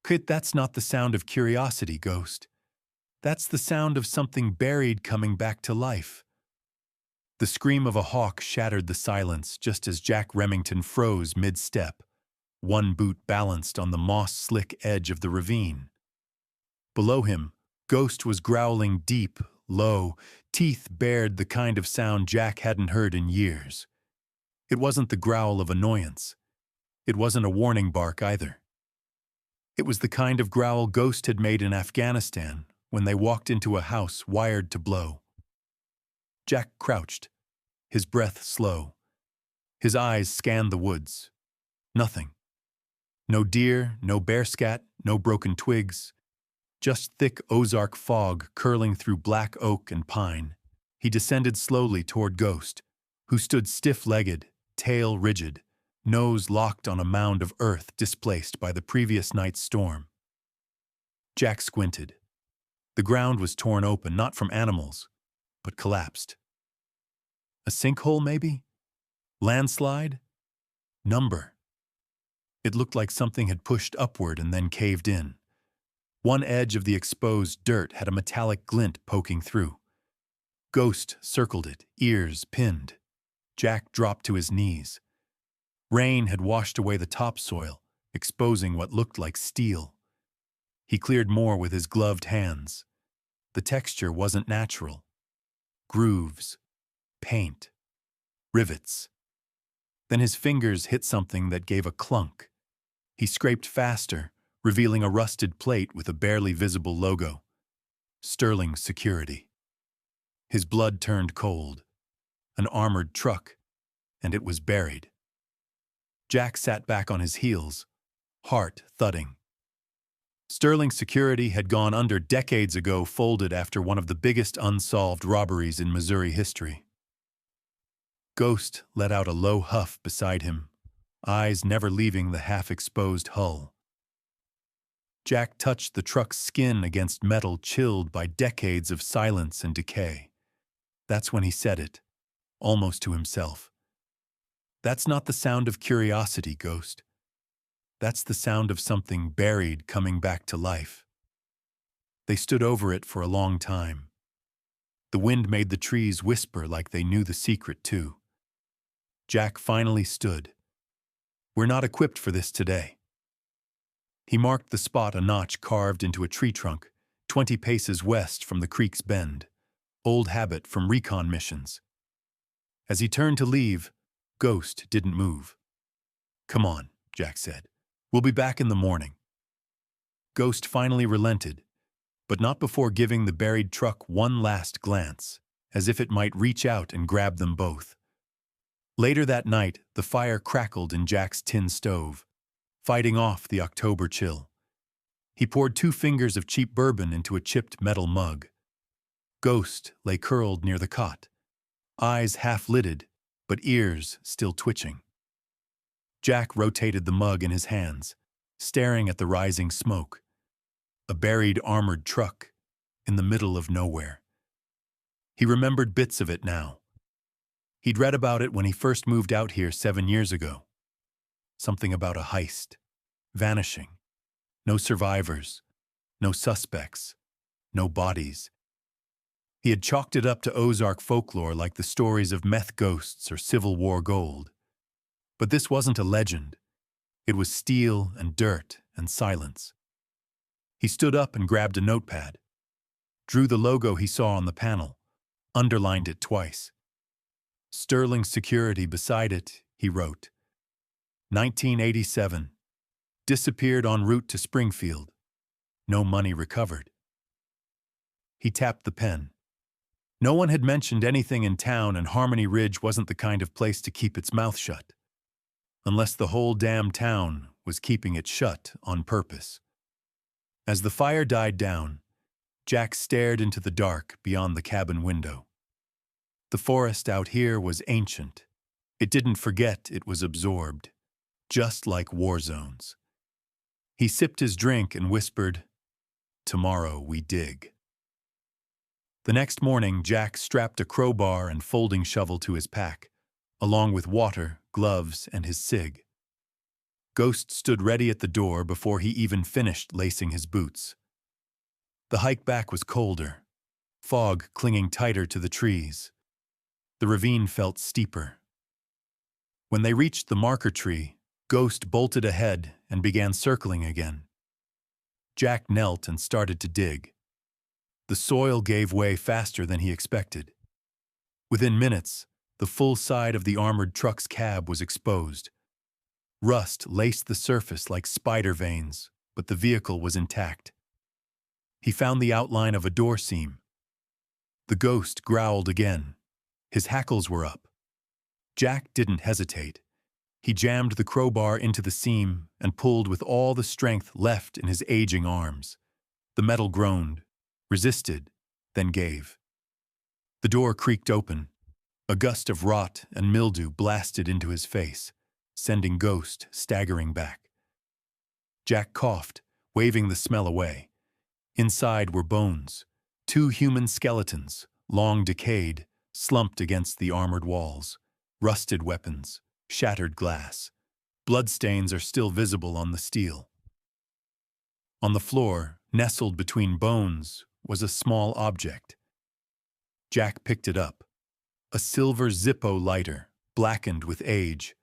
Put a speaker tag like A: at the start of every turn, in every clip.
A: Kit, that's not the sound of curiosity, Ghost. That's the sound of something buried coming back to life. The scream of a hawk shattered the silence just as Jack Remington froze mid-step, one boot balanced on the moss-slick edge of the ravine. Below him, Ghost was growling deep, low, teeth bared, the kind of sound Jack hadn't heard in years. It wasn't the growl of annoyance. It wasn't a warning bark either. It was the kind of growl Ghost had made in Afghanistan when they walked into a house wired to blow. Jack crouched, his breath slow. His eyes scanned the woods. Nothing. No deer, no bear scat, no broken twigs. Just thick Ozark fog curling through black oak and pine. He descended slowly toward Ghost, who stood stiff-legged, tail rigid, nose locked on a mound of earth displaced by the previous night's storm. Jack squinted. The ground was torn open, not from animals, but collapsed. A sinkhole, maybe? Landslide? Number. It looked like something had pushed upward and then caved in. One edge of the exposed dirt had a metallic glint poking through. Ghost circled it, ears pinned. Jack dropped to his knees. Rain had washed away the topsoil, exposing what looked like steel. He cleared more with his gloved hands. The texture wasn't natural. Grooves, paint, rivets. Then his fingers hit something that gave a clunk. He scraped faster, revealing a rusted plate with a barely visible logo. Sterling Security. His blood turned cold. An armored truck, and it was buried. Jack sat back on his heels, heart thudding. Sterling Security had gone under decades ago, folded after one of the biggest unsolved robberies in Missouri history. Ghost let out a low huff beside him, eyes never leaving the half-exposed hull. Jack touched the truck's skin against metal chilled by decades of silence and decay. That's when he said it, almost to himself. That's not the sound of curiosity, Ghost. That's the sound of something buried coming back to life. They stood over it for a long time. The wind made the trees whisper like they knew the secret too. Jack finally stood. We're not equipped for this today. He marked the spot, a notch carved into a tree trunk, 20 paces west from the creek's bend. Old habit from recon missions. As he turned to leave, Ghost didn't move. Come on, Jack said. We'll be back in the morning. Ghost finally relented, but not before giving the buried truck one last glance, as if it might reach out and grab them both. Later that night, the fire crackled in Jack's tin stove, fighting off the October chill. He poured 2 fingers of cheap bourbon into a chipped metal mug. Ghost lay curled near the cot, eyes half-lidded, but ears still twitching. Jack rotated the mug in his hands, staring at the rising smoke. A buried armored truck in the middle of nowhere. He remembered bits of it now. He'd read about it when he first moved out here 7 years ago. Something about a heist, vanishing. No survivors, no suspects, no bodies. He had chalked it up to Ozark folklore like the stories of meth ghosts or Civil War gold. But this wasn't a legend. It was steel and dirt and silence. He stood up and grabbed a notepad, drew the logo he saw on the panel, underlined it twice. Sterling Security beside it, he wrote. 1987. Disappeared en route to Springfield. No money recovered. He tapped the pen. No one had mentioned anything in town, and Harmony Ridge wasn't the kind of place to keep its mouth shut. Unless the whole damn town was keeping it shut on purpose. As the fire died down, Jack stared into the dark beyond the cabin window. The forest out here was ancient. It didn't forget it was absorbed, just like war zones. He sipped his drink and whispered, "Tomorrow we dig." The next morning, Jack strapped a crowbar and folding shovel to his pack, along with water, gloves, and his cig. Ghost stood ready at the door before he even finished lacing his boots. The hike back was colder, fog clinging tighter to the trees. The ravine felt steeper. When they reached the marker tree, Ghost bolted ahead and began circling again. Jack knelt and started to dig. The soil gave way faster than he expected. Within minutes, the full side of the armored truck's cab was exposed. Rust laced the surface like spider veins, but the vehicle was intact. He found the outline of a door seam. The Ghost growled again. His hackles were up. Jack didn't hesitate. He jammed the crowbar into the seam and pulled with all the strength left in his aging arms. The metal groaned, resisted, then gave. The door creaked open. A gust of rot and mildew blasted into his face, sending Ghost staggering back. Jack coughed, waving the smell away. Inside were bones, 2 human skeletons, long decayed, slumped against the armored walls, rusted weapons, shattered glass. Bloodstains are still visible on the steel. On the floor, nestled between bones, was a small object. Jack picked it up. A silver Zippo lighter, blackened with age.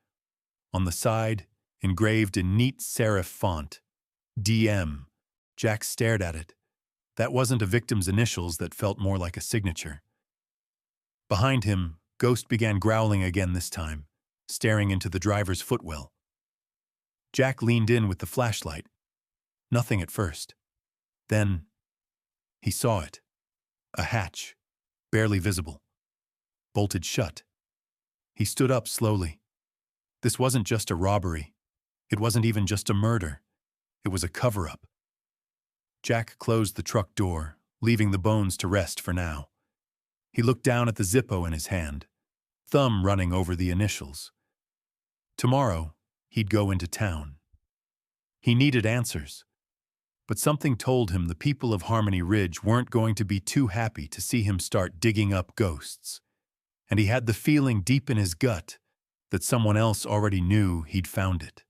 A: On the side, engraved in neat serif font, DM. Jack stared at it. That wasn't a victim's initials that felt more like a signature. Behind him, Ghost began growling again this time, staring into the driver's footwell. Jack leaned in with the flashlight. Nothing at first. Then, he saw it. A hatch, barely visible. Bolted shut. He stood up slowly. This wasn't just a robbery. It wasn't even just a murder. It was a cover-up. Jack closed the truck door, leaving the bones to rest for now. He looked down at the Zippo in his hand, thumb running over the initials. Tomorrow, he'd go into town. He needed answers. But something told him the people of Harmony Ridge weren't going to be too happy to see him start digging up ghosts. And he had the feeling deep in his gut that someone else already knew he'd found it.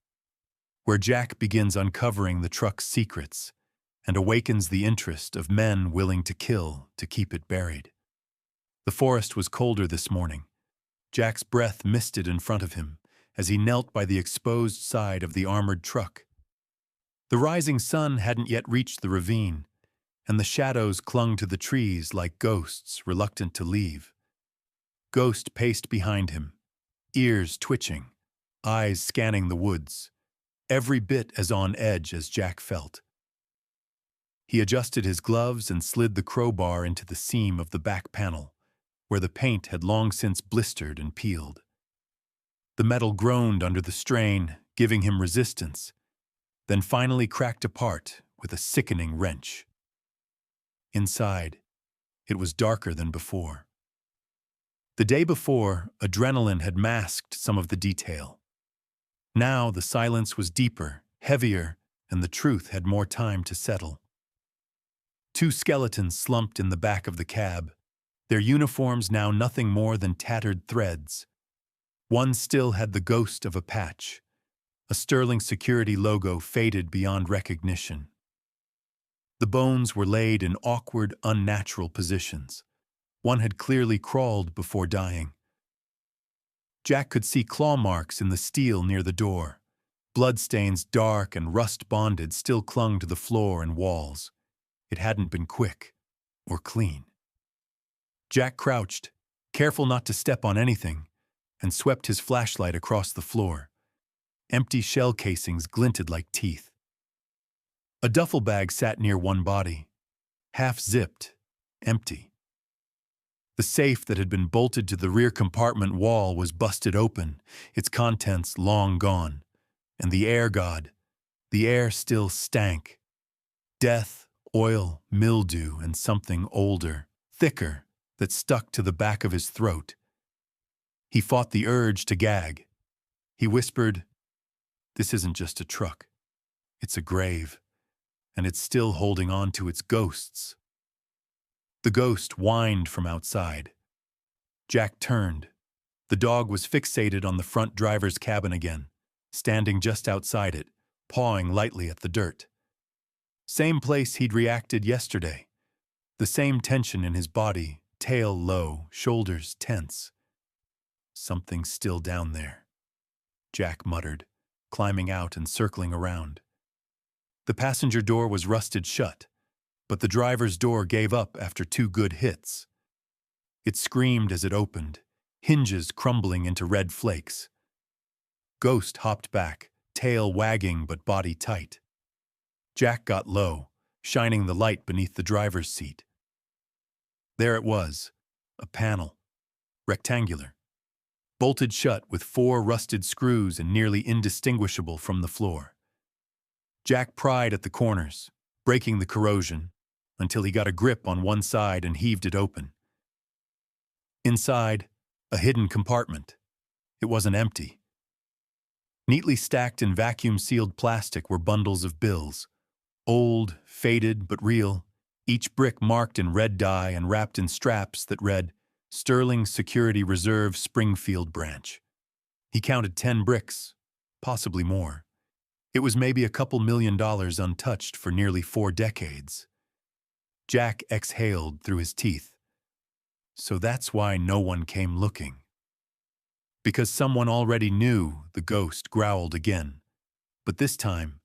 A: Where Jack begins uncovering the truck's secrets and awakens the interest of men willing to kill to keep it buried. The forest was colder this morning. Jack's breath misted in front of him as he knelt by the exposed side of the armored truck. The rising sun hadn't yet reached the ravine, and the shadows clung to the trees like ghosts reluctant to leave. Ghost paced behind him, ears twitching, eyes scanning the woods, every bit as on edge as Jack felt. He adjusted his gloves and slid the crowbar into the seam of the back panel, where the paint had long since blistered and peeled. The metal groaned under the strain, giving him resistance, then finally cracked apart with a sickening wrench. Inside, it was darker than before. The day before, adrenaline had masked some of the detail. Now the silence was deeper, heavier, and the truth had more time to settle. 2 skeletons slumped in the back of the cab, their uniforms now nothing more than tattered threads. One still had the ghost of a patch. A Sterling Security logo faded beyond recognition. The bones were laid in awkward, unnatural positions. One had clearly crawled before dying. Jack could see claw marks in the steel near the door. Bloodstains, dark and rust-bonded, still clung to the floor and walls. It hadn't been quick or clean. Jack crouched, careful not to step on anything, and swept his flashlight across the floor. Empty shell casings glinted like teeth. A duffel bag sat near one body, half-zipped, empty. The safe that had been bolted to the rear compartment wall was busted open, its contents long gone. And the air god, the air still stank. Death, oil, mildew, and something older, thicker, that stuck to the back of his throat. He fought the urge to gag. He whispered, "This isn't just a truck. It's a grave, and it's still holding on to its ghosts." The ghost whined from outside. Jack turned. The dog was fixated on the front driver's cabin again, standing just outside it, pawing lightly at the dirt. Same place he'd reacted yesterday. The same tension in his body, tail low, shoulders tense. Something's still down there, Jack muttered, climbing out and circling around. The passenger door was rusted shut, but the driver's door gave up after 2 good hits. It screamed as it opened, hinges crumbling into red flakes. Ghost hopped back, tail wagging but body tight. Jack got low, shining the light beneath the driver's seat. There it was, a panel, rectangular, bolted shut with 4 rusted screws and nearly indistinguishable from the floor. Jack pried at the corners, breaking the corrosion, until he got a grip on one side and heaved it open. Inside, a hidden compartment. It wasn't empty. Neatly stacked in vacuum-sealed plastic were bundles of bills. Old, faded, but real, each brick marked in red dye and wrapped in straps that read, Sterling Security Reserve Springfield Branch. He counted 10 bricks, possibly more. It was maybe a couple $1 million untouched for nearly 4 decades. Jack exhaled through his teeth. So that's why no one came looking. Because someone already knew, the ghost growled again. But this time,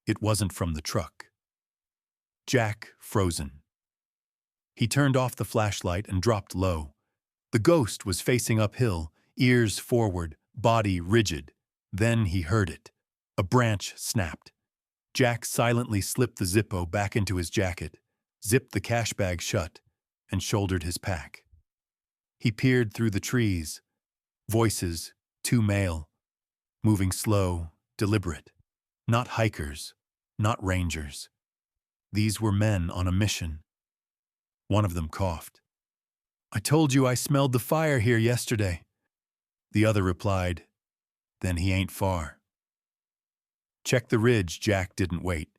A: it wasn't from the truck. Jack frozen. He turned off the flashlight and dropped low. The ghost was facing uphill, ears forward, body rigid. Then he heard it. A branch snapped. Jack silently slipped the Zippo back into his jacket, zipped the cash bag shut, and shouldered his pack. He peered through the trees. Voices, 2 male, moving slow, deliberate. Not hikers, not rangers. These were men on a mission. One of them coughed. "I told you I smelled the fire here yesterday." The other replied, "Then he ain't far." Check the ridge. Jack didn't wait.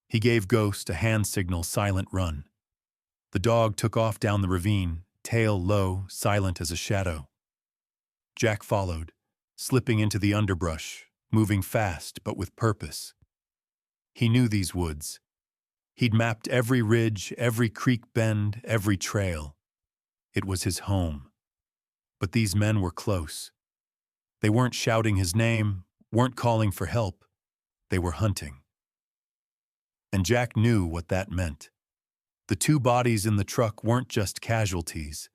A: He gave Ghost a hand signal silent run. The dog took off down the ravine, tail low, silent as a shadow. Jack followed, slipping into the underbrush, moving fast but with purpose. He knew these woods. He'd mapped every ridge, every creek bend, every trail. It was his home. But these men were close. They weren't shouting his name, weren't calling for help. They were hunting. And Jack knew what that meant. The 2 bodies in the truck weren't just casualties.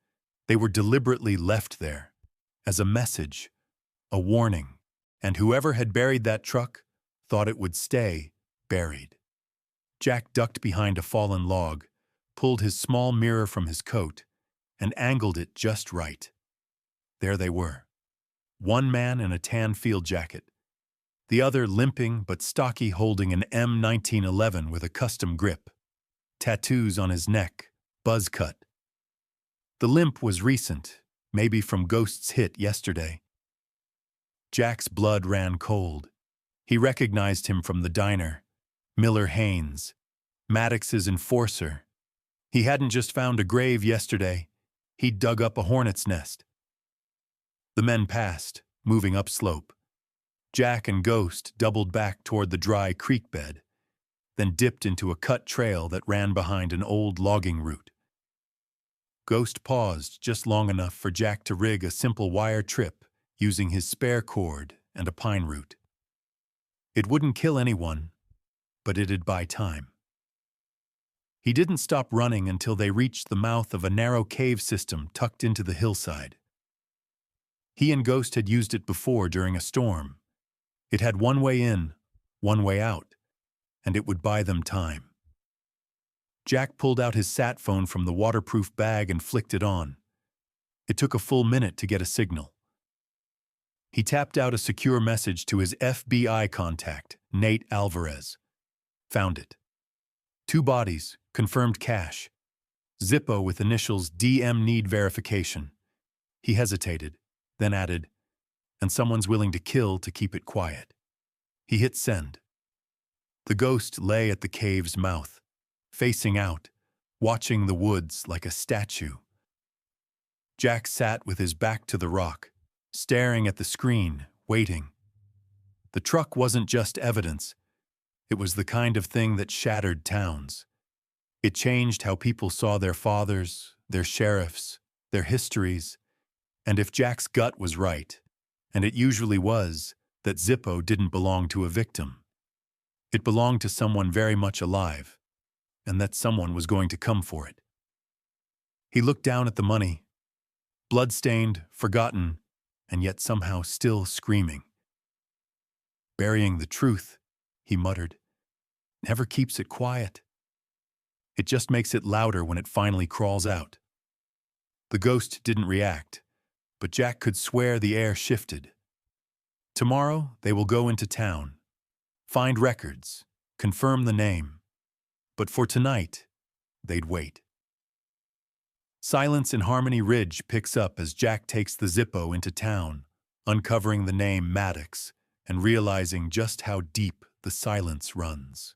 A: They were deliberately left there, as a message, a warning, and whoever had buried that truck thought it would stay buried. Jack ducked behind a fallen log, pulled his small mirror from his coat, and angled it just right. There they were. One man in a tan field jacket, the other limping but stocky holding an M1911 with a custom grip. Tattoos on his neck, buzz cut. The limp was recent, maybe from Ghost's hit yesterday. Jack's blood ran cold. He recognized him from the diner. Miller Haynes, Maddox's enforcer. He hadn't just found a grave yesterday. He'd dug up a hornet's nest. The men passed, moving upslope. Jack and Ghost doubled back toward the dry creek bed, then dipped into a cut trail that ran behind an old logging route. Ghost paused just long enough for Jack to rig a simple wire trip using his spare cord and a pine root. It wouldn't kill anyone, but it'd buy time. He didn't stop running until they reached the mouth of a narrow cave system tucked into the hillside. He and Ghost had used it before during a storm. It had one way in, one way out, and it would buy them time. Jack pulled out his sat phone from the waterproof bag and flicked it on. It took a full minute to get a signal. He tapped out a secure message to his FBI contact, Nate Alvarez. Found it. 2 bodies, confirmed cache. Zippo with initials DM need verification. He hesitated, then added, and someone's willing to kill to keep it quiet. He hit send. The ghost lay at the cave's mouth, facing out, watching the woods like a statue. Jack sat with his back to the rock, staring at the screen, waiting. The truck wasn't just evidence. It was the kind of thing that shattered towns. It changed how people saw their fathers, their sheriffs, their histories, and if Jack's gut was right, and it usually was, that Zippo didn't belong to a victim. It belonged to someone very much alive, and that someone was going to come for it. He looked down at the money, blood-stained, forgotten, and yet somehow still screaming. Burying the truth, he muttered, never keeps it quiet. It just makes it louder when it finally crawls out. The ghost didn't react, but Jack could swear the air shifted. Tomorrow they will go into town, find records, confirm the name. But for tonight, they'd wait. Silence in Harmony Ridge picks up as Jack takes the Zippo into town, uncovering the name Maddox and realizing just how deep the silence runs.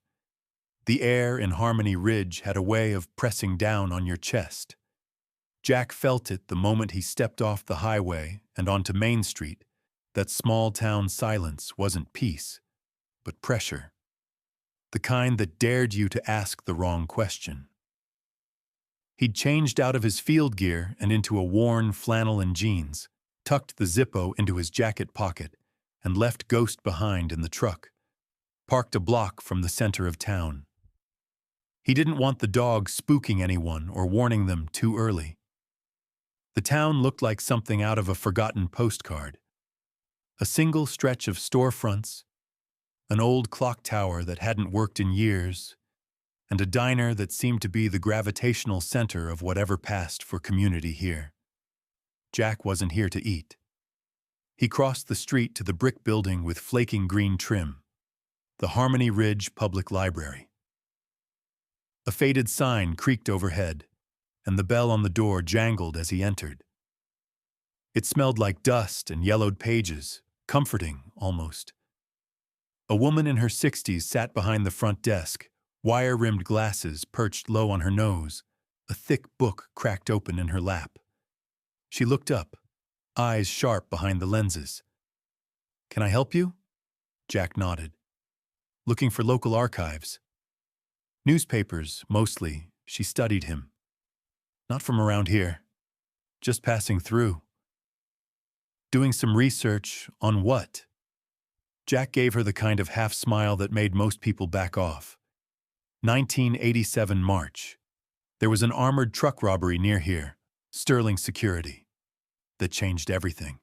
A: The air in Harmony Ridge had a way of pressing down on your chest. Jack felt it the moment he stepped off the highway and onto Main Street. That small-town silence wasn't peace, but pressure. The kind that dared you to ask the wrong question. He'd changed out of his field gear and into a worn flannel and jeans, tucked the Zippo into his jacket pocket, and left Ghost behind in the truck, parked a block from the center of town. He didn't want the dog spooking anyone or warning them too early. The town looked like something out of a forgotten postcard. A single stretch of storefronts, an old clock tower that hadn't worked in years, and a diner that seemed to be the gravitational center of whatever passed for community here. Jack wasn't here to eat. He crossed the street to the brick building with flaking green trim, the Harmony Ridge Public Library. A faded sign creaked overhead, and the bell on the door jangled as he entered. It smelled like dust and yellowed pages, comforting almost. A woman in her 60s sat behind the front desk, wire-rimmed glasses perched low on her nose, a thick book cracked open in her lap. She looked up, eyes sharp behind the lenses. "Can I help you?" Jack nodded. "Looking for local archives." "Newspapers, mostly," she studied him. "Not from around here. Just passing through." "Doing some research on what?" Jack gave her the kind of half-smile that made most people back off. 1987 March. There was an armored truck robbery near here, Sterling Security. That changed everything.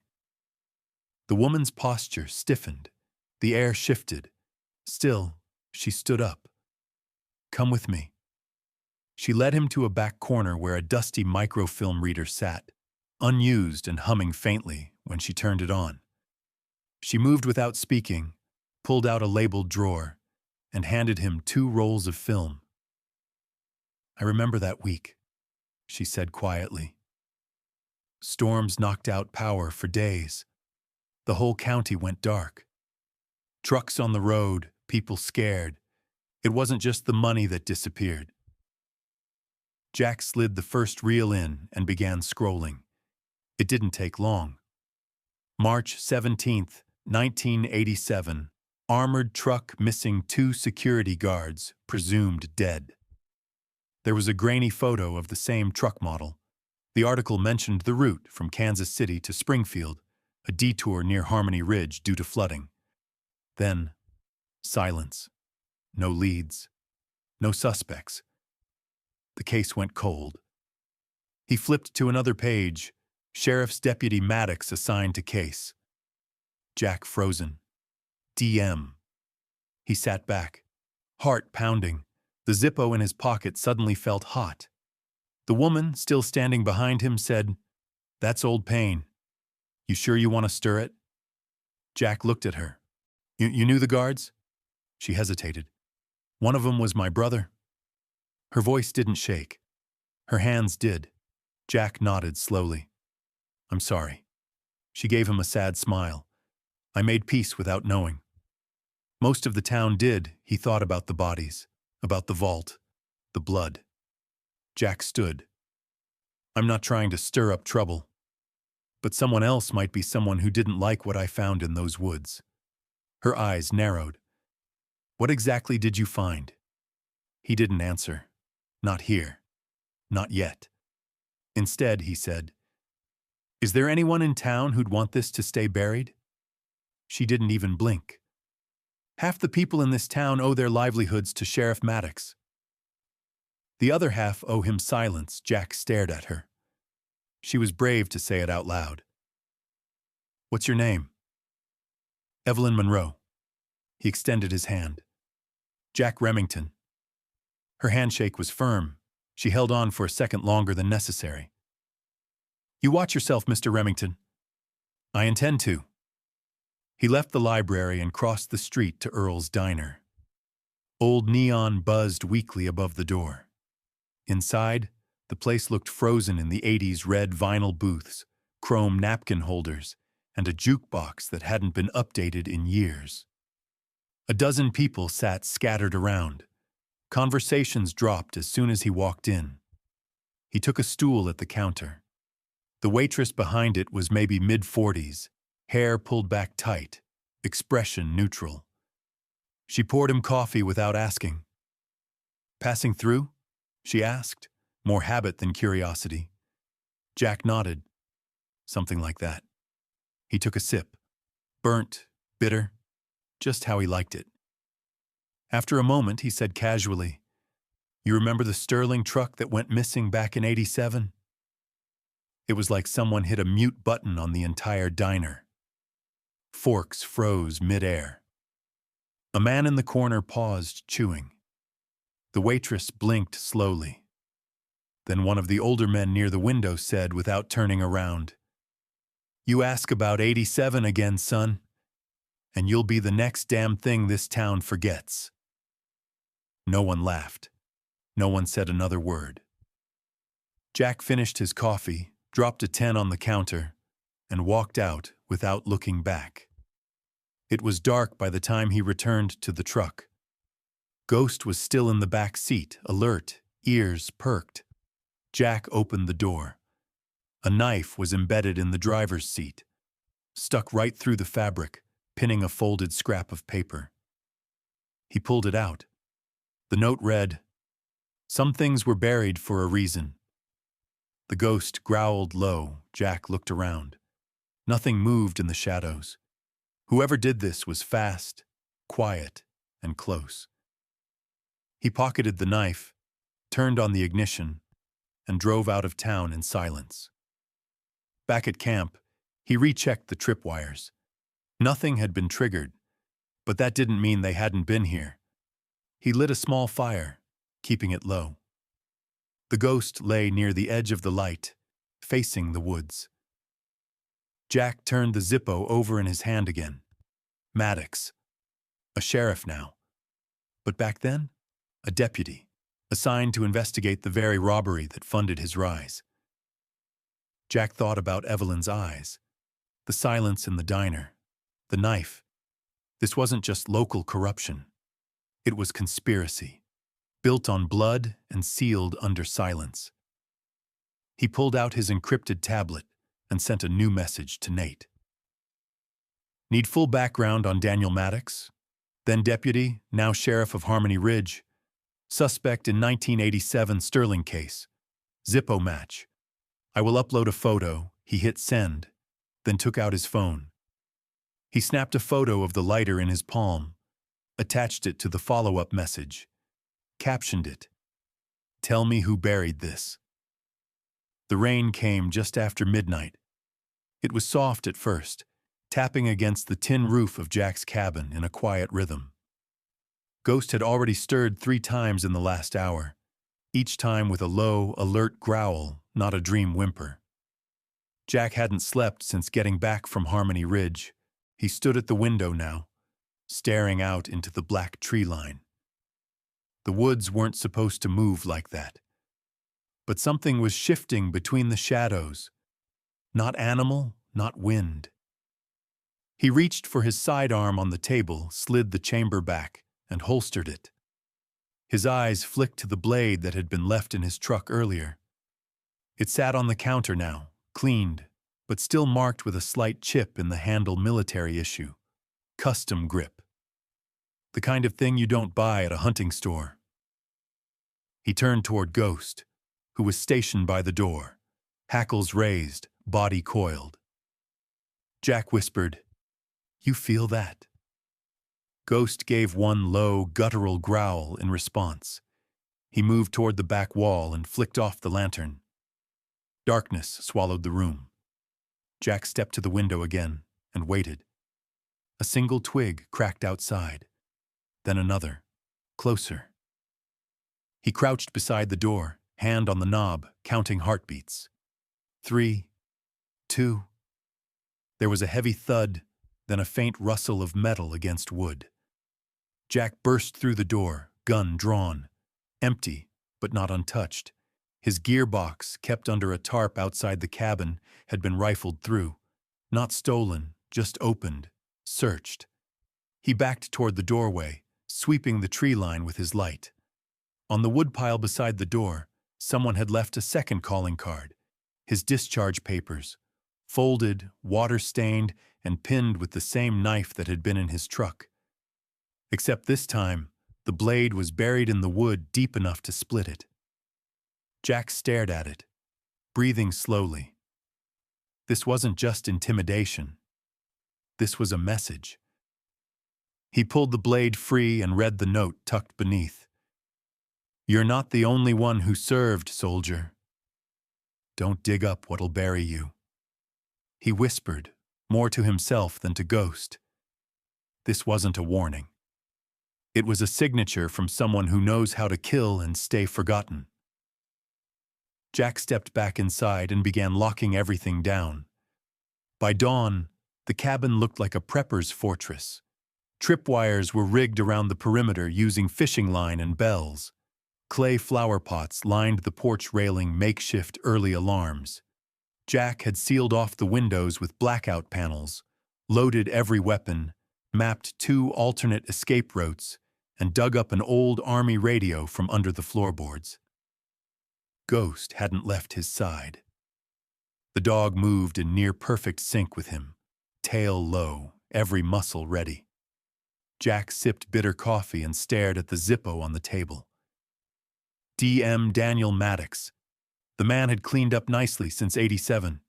A: The woman's posture stiffened. The air shifted. Still, she stood up. "Come with me." She led him to a back corner where a dusty microfilm reader sat, unused and humming faintly when she turned it on. She moved without speaking, pulled out a labeled drawer, and handed him 2 rolls of film. "I remember that week," she said quietly. Storms knocked out power for days. The whole county went dark. Trucks on the road, people scared. It wasn't just the money that disappeared. Jack slid the first reel in and began scrolling. It didn't take long. March 17th, 1987. Armored truck missing 2 security guards, presumed dead. There was a grainy photo of the same truck model. The article mentioned the route from Kansas City to Springfield, a detour near Harmony Ridge due to flooding. Then, silence. No leads. No suspects. The case went cold. He flipped to another page. Sheriff's Deputy Maddox assigned to case. Jack frozen. DM. He sat back, heart pounding. The Zippo in his pocket suddenly felt hot. The woman, still standing behind him, said, "That's Old Payne. You sure you want to stir it?" Jack looked at her. You knew the guards?" She hesitated. "One of them was my brother." Her voice didn't shake. Her hands did. Jack nodded slowly. "I'm sorry." She gave him a sad smile. "I made peace without knowing." Most of the town did. He thought about the bodies, about the vault, the blood. Jack stood. "I'm not trying to stir up trouble. But someone else might be someone who didn't like what I found in those woods. Her eyes narrowed. What exactly did you find? He didn't answer. Not here. Not yet. Instead, he said, Is there anyone in town who'd want this to stay buried? She didn't even blink. Half the people in this town owe their livelihoods to Sheriff Maddox. The other half owe him silence. Jack stared at her. She was brave to say it out loud. What's your name? Evelyn Monroe. He extended his hand. Jack Remington. Her handshake was firm. She held on for a second longer than necessary. You watch yourself, Mr. Remington. I intend to. He left the library and crossed the street to Earl's Diner. Old neon buzzed weakly above the door. Inside, the place looked frozen in the 80s red vinyl booths, chrome napkin holders, and a jukebox that hadn't been updated in years. A dozen people sat scattered around. Conversations dropped as soon as he walked in. He took a stool at the counter. The waitress behind it was maybe mid-40s, hair pulled back tight, expression neutral. She poured him coffee without asking. Passing through? She asked, more habit than curiosity. Jack nodded. Something like that. He took a sip. Burnt, bitter, just how he liked it. After a moment, he said casually, You remember the Sterling truck that went missing back in '87? It was like someone hit a mute button on the entire diner. Forks froze mid-air. A man in the corner paused, chewing. The waitress blinked slowly. Then one of the older men near the window said, without turning around, You ask about '87 again, son, and you'll be the next damn thing this town forgets. No one laughed. No one said another word. Jack finished his coffee, dropped a 10 on the counter, and walked out without looking back. It was dark by the time he returned to the truck. Ghost was still in the back seat, alert, ears perked. Jack opened the door. A knife was embedded in the driver's seat, stuck right through the fabric, pinning a folded scrap of paper. He pulled it out. The note read, Some things were buried for a reason. The ghost growled low. Jack looked around. Nothing moved in the shadows. Whoever did this was fast, quiet, and close. He pocketed the knife, turned on the ignition, and drove out of town in silence. Back at camp, he rechecked the tripwires. Nothing had been triggered, but that didn't mean they hadn't been here. He lit a small fire, keeping it low. The ghost lay near the edge of the light, facing the woods. Jack turned the Zippo over in his hand again. Maddox. A sheriff now. But back then, a deputy, assigned to investigate the very robbery that funded his rise. Jack thought about Evelyn's eyes, the silence in the diner, the knife. This wasn't just local corruption. It was conspiracy, built on blood and sealed under silence. He pulled out his encrypted tablet and sent a new message to Nate. Need full background on Daniel Maddox, then deputy, now sheriff of Harmony Ridge, suspect in 1987 Sterling case, Zippo match. I will upload a photo. He hit send, then took out his phone. He snapped a photo of the lighter in his palm, attached it to the follow-up message, captioned it, Tell me who buried this. The rain came just after midnight. It was soft at first, tapping against the tin roof of Jack's cabin in a quiet rhythm. Ghost had already stirred 3 times in the last hour, each time with a low, alert growl, not a dream whimper. Jack hadn't slept since getting back from Harmony Ridge. He stood at the window now, staring out into the black tree line. The woods weren't supposed to move like that. But something was shifting between the shadows. Not animal, not wind. He reached for his sidearm on the table, slid the chamber back, and holstered it. His eyes flicked to the blade that had been left in his truck earlier. It sat on the counter now, cleaned, but still marked with a slight chip in the handle military issue. Custom grip. The kind of thing you don't buy at a hunting store. He turned toward Ghost, who was stationed by the door, hackles raised, body coiled. Jack whispered, "You feel that?" Ghost gave one low, guttural growl in response. He moved toward the back wall and flicked off the lantern. Darkness swallowed the room. Jack stepped to the window again and waited. A single twig cracked outside, then another, closer. He crouched beside the door, hand on the knob, counting heartbeats. 3, 2. There was a heavy thud, then a faint rustle of metal against wood. Jack burst through the door, gun drawn. Empty, but not untouched. His gearbox, kept under a tarp outside the cabin, had been rifled through. Not stolen, just opened, searched. He backed toward the doorway, sweeping the tree line with his light. On the woodpile beside the door, someone had left a second calling card. His discharge papers, folded, water-stained, and pinned with the same knife that had been in his truck. Except this time, the blade was buried in the wood deep enough to split it. Jack stared at it, breathing slowly. This wasn't just intimidation. This was a message. He pulled the blade free and read the note tucked beneath. "You're not the only one who served, soldier. Don't dig up what'll bury you." He whispered, more to himself than to Ghost. This wasn't a warning. It was a signature from someone who knows how to kill and stay forgotten. Jack stepped back inside and began locking everything down. By dawn, the cabin looked like a prepper's fortress. Tripwires were rigged around the perimeter using fishing line and bells. Clay flower pots lined the porch railing makeshift early alarms. Jack had sealed off the windows with blackout panels, loaded every weapon, mapped 2 alternate escape routes, and dug up an old army radio from under the floorboards. Ghost hadn't left his side. The dog moved in near-perfect sync with him, tail low, every muscle ready. Jack sipped bitter coffee and stared at the Zippo on the table. DM Daniel Maddox. The man had cleaned up nicely since '87.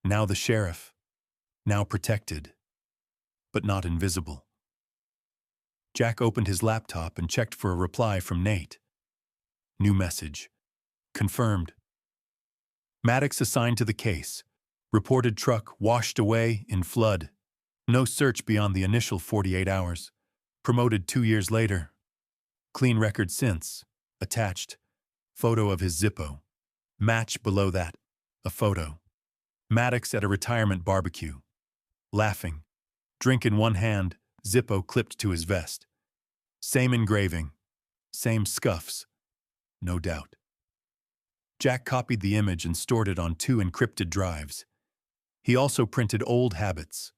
A: Now the sheriff. Now protected, but not invisible. Jack opened his laptop and checked for a reply from Nate. New message. Confirmed. Maddox assigned to the case. Reported truck washed away in flood. No search beyond the initial 48 hours. Promoted 2 years later. Clean record since. Attached. Photo of his Zippo. Match below that. A photo. Maddox at a retirement barbecue. Laughing. Drink in one hand, Zippo clipped to his vest. Same engraving. Same scuffs. No doubt. Jack copied the image and stored it on 2 encrypted drives. He also printed old habits.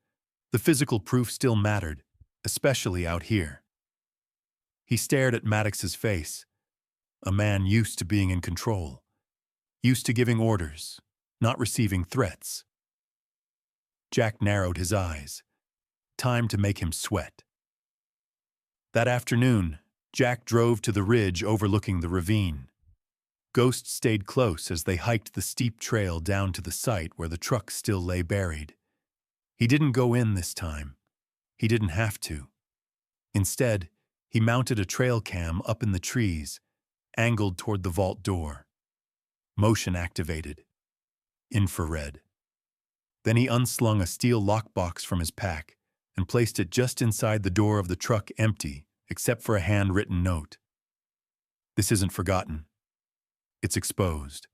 A: The physical proof still mattered, especially out here. He stared at Maddox's face. A man used to being in control. Used to giving orders, not receiving threats. Jack narrowed his eyes. Time to make him sweat. That afternoon, Jack drove to the ridge overlooking the ravine. Ghost stayed close as they hiked the steep trail down to the site where the truck still lay buried. He didn't go in this time. He didn't have to. Instead, he mounted a trail cam up in the trees, angled toward the vault door. Motion activated. Infrared. Then he unslung a steel lockbox from his pack and placed it just inside the door of the truck, empty, except for a handwritten note. This isn't forgotten. It's exposed.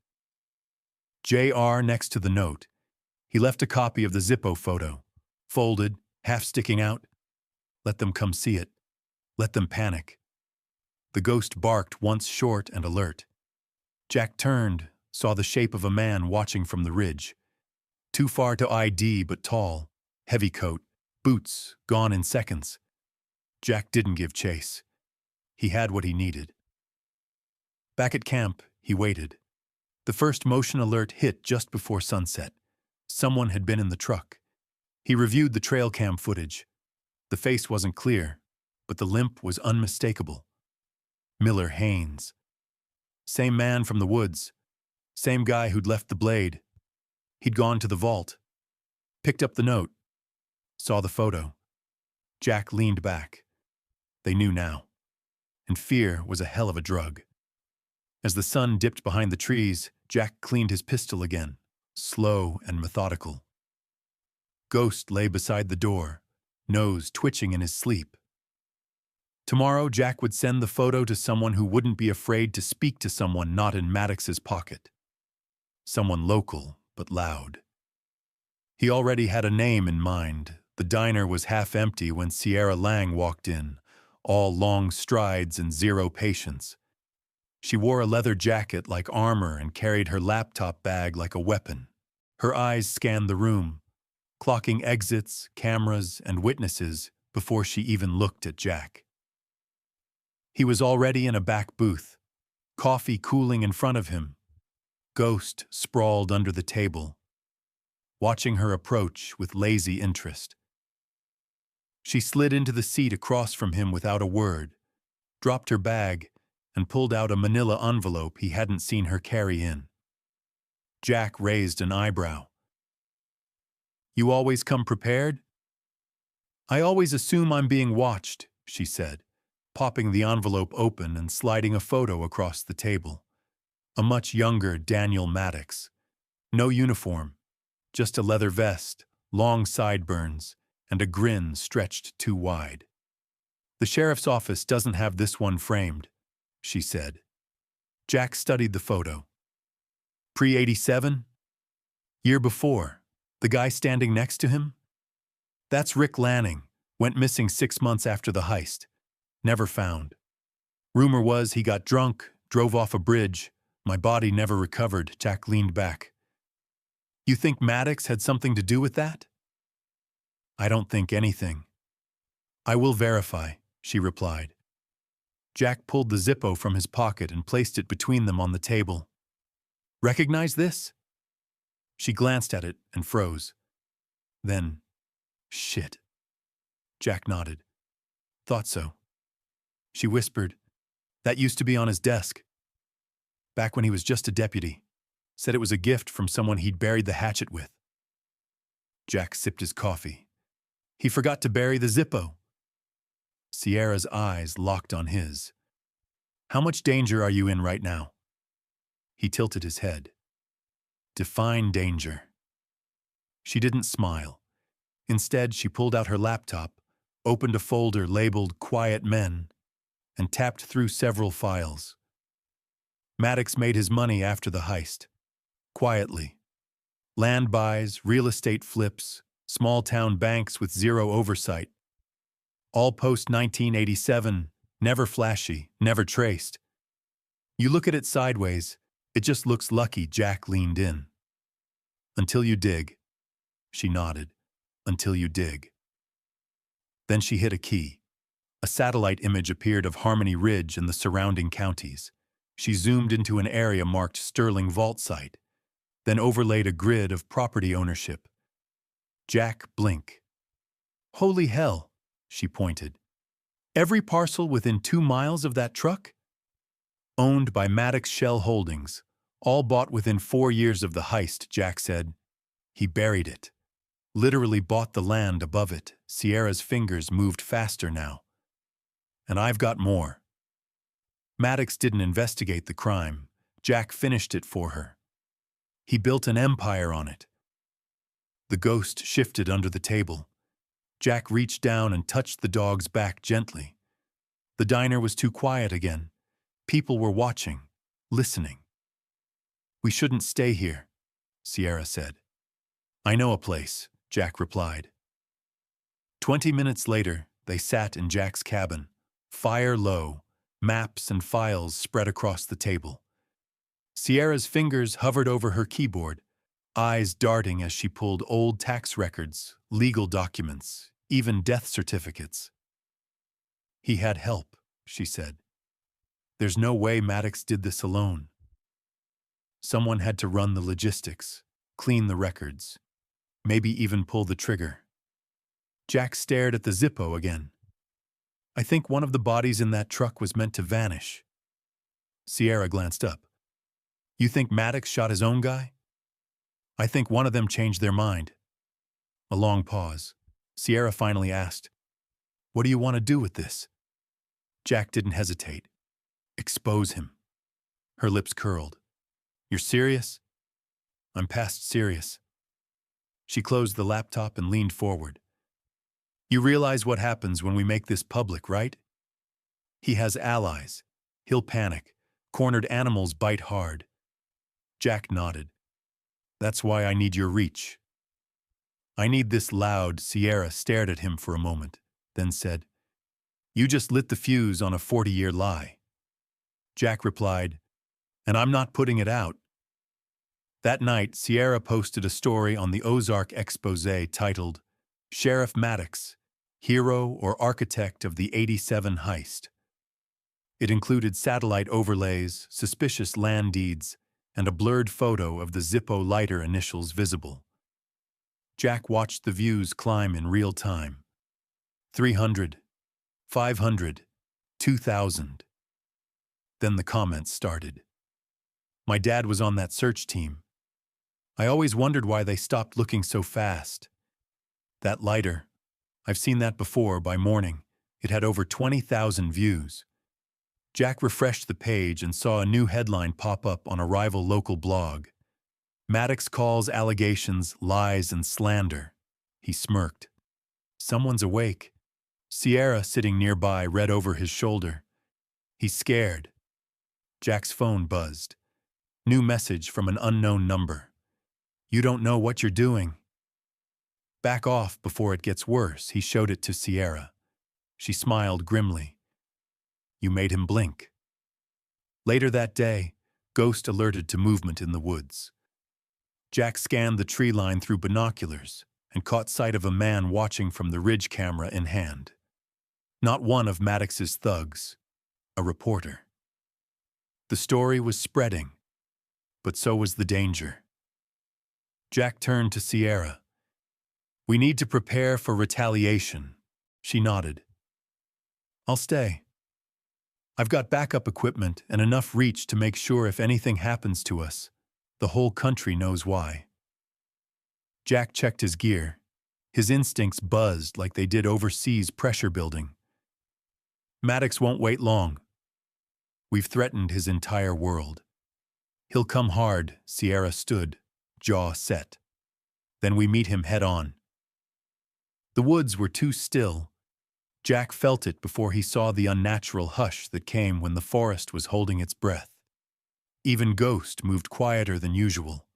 A: JR next to the note. He left a copy of the Zippo photo, folded, half sticking out. Let them come see it. Let them panic. The ghost barked once short and alert. Jack turned, saw the shape of a man watching from the ridge. Too far to ID, but tall, heavy coat, boots, gone in seconds. Jack didn't give chase. He had what he needed. Back at camp, he waited. The first motion alert hit just before sunset. Someone had been in the truck. He reviewed the trail cam footage, The face wasn't clear, but the limp was unmistakable. Miller Haynes. Same man from the woods. Same guy who'd left the blade. He'd gone to the vault. Picked up the note. Saw the photo. Jack leaned back. They knew now. And fear was a hell of a drug. As the sun dipped behind the trees, Jack cleaned his pistol again, slow and methodical. Ghost lay beside the door, nose twitching in his sleep. Tomorrow, Jack would send the photo to someone who wouldn't be afraid to speak to someone not in Maddox's pocket. Someone local, but loud. He already had a name in mind. The diner was half empty when Sierra Lang walked in, all long strides and zero patience. She wore a leather jacket like armor and carried her laptop bag like a weapon. Her eyes scanned the room, clocking exits, cameras, and witnesses before she even looked at Jack. He was already in a back booth, coffee cooling in front of him. Ghost sprawled under the table, watching her approach with lazy interest. She slid into the seat across from him without a word, dropped her bag, and pulled out a manila envelope he hadn't seen her carry in. Jack raised an eyebrow. "You always come prepared?" "I always assume I'm being watched," she said, popping the envelope open and sliding a photo across the table. A much younger Daniel Maddox. No uniform, just a leather vest, long sideburns, and a grin stretched too wide. "The sheriff's office doesn't have this one framed," she said. Jack studied the photo. Pre-87? Year before. The guy standing next to him? That's Rick Lanning. Went missing 6 months after the heist. Never found. Rumor was he got drunk, drove off a bridge. My body never recovered. Jack leaned back. "You think Maddox had something to do with that?" "I don't think anything." "I will verify," she replied. Jack pulled the Zippo from his pocket and placed it between them on the table. "Recognize this?" She glanced at it and froze. Then, "Shit." Jack nodded. "Thought so." She whispered, "That used to be on his desk. Back when he was just a deputy. Said it was a gift from someone he'd buried the hatchet with." Jack sipped his coffee. "He forgot to bury the Zippo." Sierra's eyes locked on his. "How much danger are you in right now?" He tilted his head. "Define danger." She didn't smile. Instead, she pulled out her laptop, opened a folder labeled Quiet Men, and tapped through several files. Maddox made his money after the heist. Quietly. Land buys, real estate flips, small-town banks with zero oversight. All post-1987, never flashy, never traced. You look at it sideways, it just looks lucky. Jack leaned in. "Until you dig." She nodded. "Until you dig." Then she hit a key. A satellite image appeared of Harmony Ridge and the surrounding counties. She zoomed into an area marked Sterling Vault Site, then overlaid a grid of property ownership. Jack blinked. "Holy hell," she pointed. "Every parcel within 2 miles of that truck?" "Owned by Maddox Shell Holdings, all bought within 4 years of the heist," Jack said. "He buried it. Literally bought the land above it." Sierra's fingers moved faster now. "And I've got more." Maddox didn't investigate the crime. Jack finished it for her. He built an empire on it. The ghost shifted under the table. Jack reached down and touched the dog's back gently. The diner was too quiet again. People were watching, listening. "We shouldn't stay here," Sierra said. "I know a place," Jack replied. 20 minutes later, they sat in Jack's cabin, fire low, maps and files spread across the table. Sierra's fingers hovered over her keyboard, eyes darting as she pulled old tax records, legal documents, even death certificates. "He had help," she said. "There's no way Maddox did this alone. Someone had to run the logistics, clean the records, maybe even pull the trigger." Jack stared at the Zippo again. I think one of the bodies in that truck was meant to vanish. Sierra glanced up. You think Maddox shot his own guy? I think one of them changed their mind. A long pause. Sierra finally asked, What do you want to do with this? Jack didn't hesitate. Expose him. Her lips curled. You're serious? I'm past serious. She closed the laptop and leaned forward. You realize what happens when we make this public, right? He has allies. He'll panic. Cornered animals bite hard. Jack nodded. That's why I need your reach. I need this loud. Sierra stared at him for a moment, then said, You just lit the fuse on a 40-year lie. Jack replied, And I'm not putting it out. That night, Sierra posted a story on the Ozark Expose titled, Sheriff Maddox, Hero or Architect of the '87 Heist. It included satellite overlays, suspicious land deeds, and a blurred photo of the Zippo lighter initials visible. Jack watched the views climb in real time. 300, 500, 2,000. Then the comments started. My dad was on that search team. I always wondered why they stopped looking so fast. That lighter, I've seen that before by morning. It had over 20,000 views. Jack refreshed the page and saw a new headline pop up on a rival local blog. Maddox calls allegations lies and slander. He smirked. Someone's awake. Sierra, sitting nearby, read over his shoulder. He's scared. Jack's phone buzzed. New message from an unknown number. You don't know what you're doing. Back off before it gets worse, he showed it to Sierra. She smiled grimly. You made him blink. Later that day, Ghost alerted to movement in the woods. Jack scanned the tree line through binoculars and caught sight of a man watching from the ridge camera in hand. Not one of Maddox's thugs, a reporter. The story was spreading, but so was the danger. Jack turned to Sierra. We need to prepare for retaliation. She nodded. I'll stay. I've got backup equipment and enough reach to make sure if anything happens to us, the whole country knows why. Jack checked his gear. His instincts buzzed like they did overseas pressure building. Maddox won't wait long. We've threatened his entire world. He'll come hard. Sierra stood, jaw set. Then we meet him head on. The woods were too still. Jack felt it before he saw the unnatural hush that came when the forest was holding its breath. Even Ghost moved quieter than usual,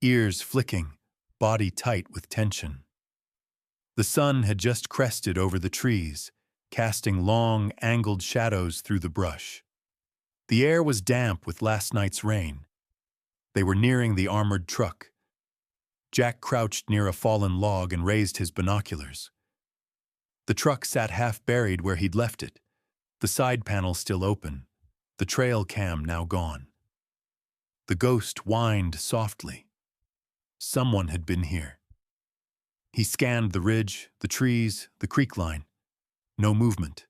A: ears flicking, body tight with tension. The sun had just crested over the trees, casting long, angled shadows through the brush. The air was damp with last night's rain. They were nearing the armored truck. Jack crouched near a fallen log and raised his binoculars. The truck sat half buried where he'd left it, the side panel still open, the trail cam now gone. The Ghost whined softly. Someone had been here. He scanned the ridge, the trees, the creek line. No movement,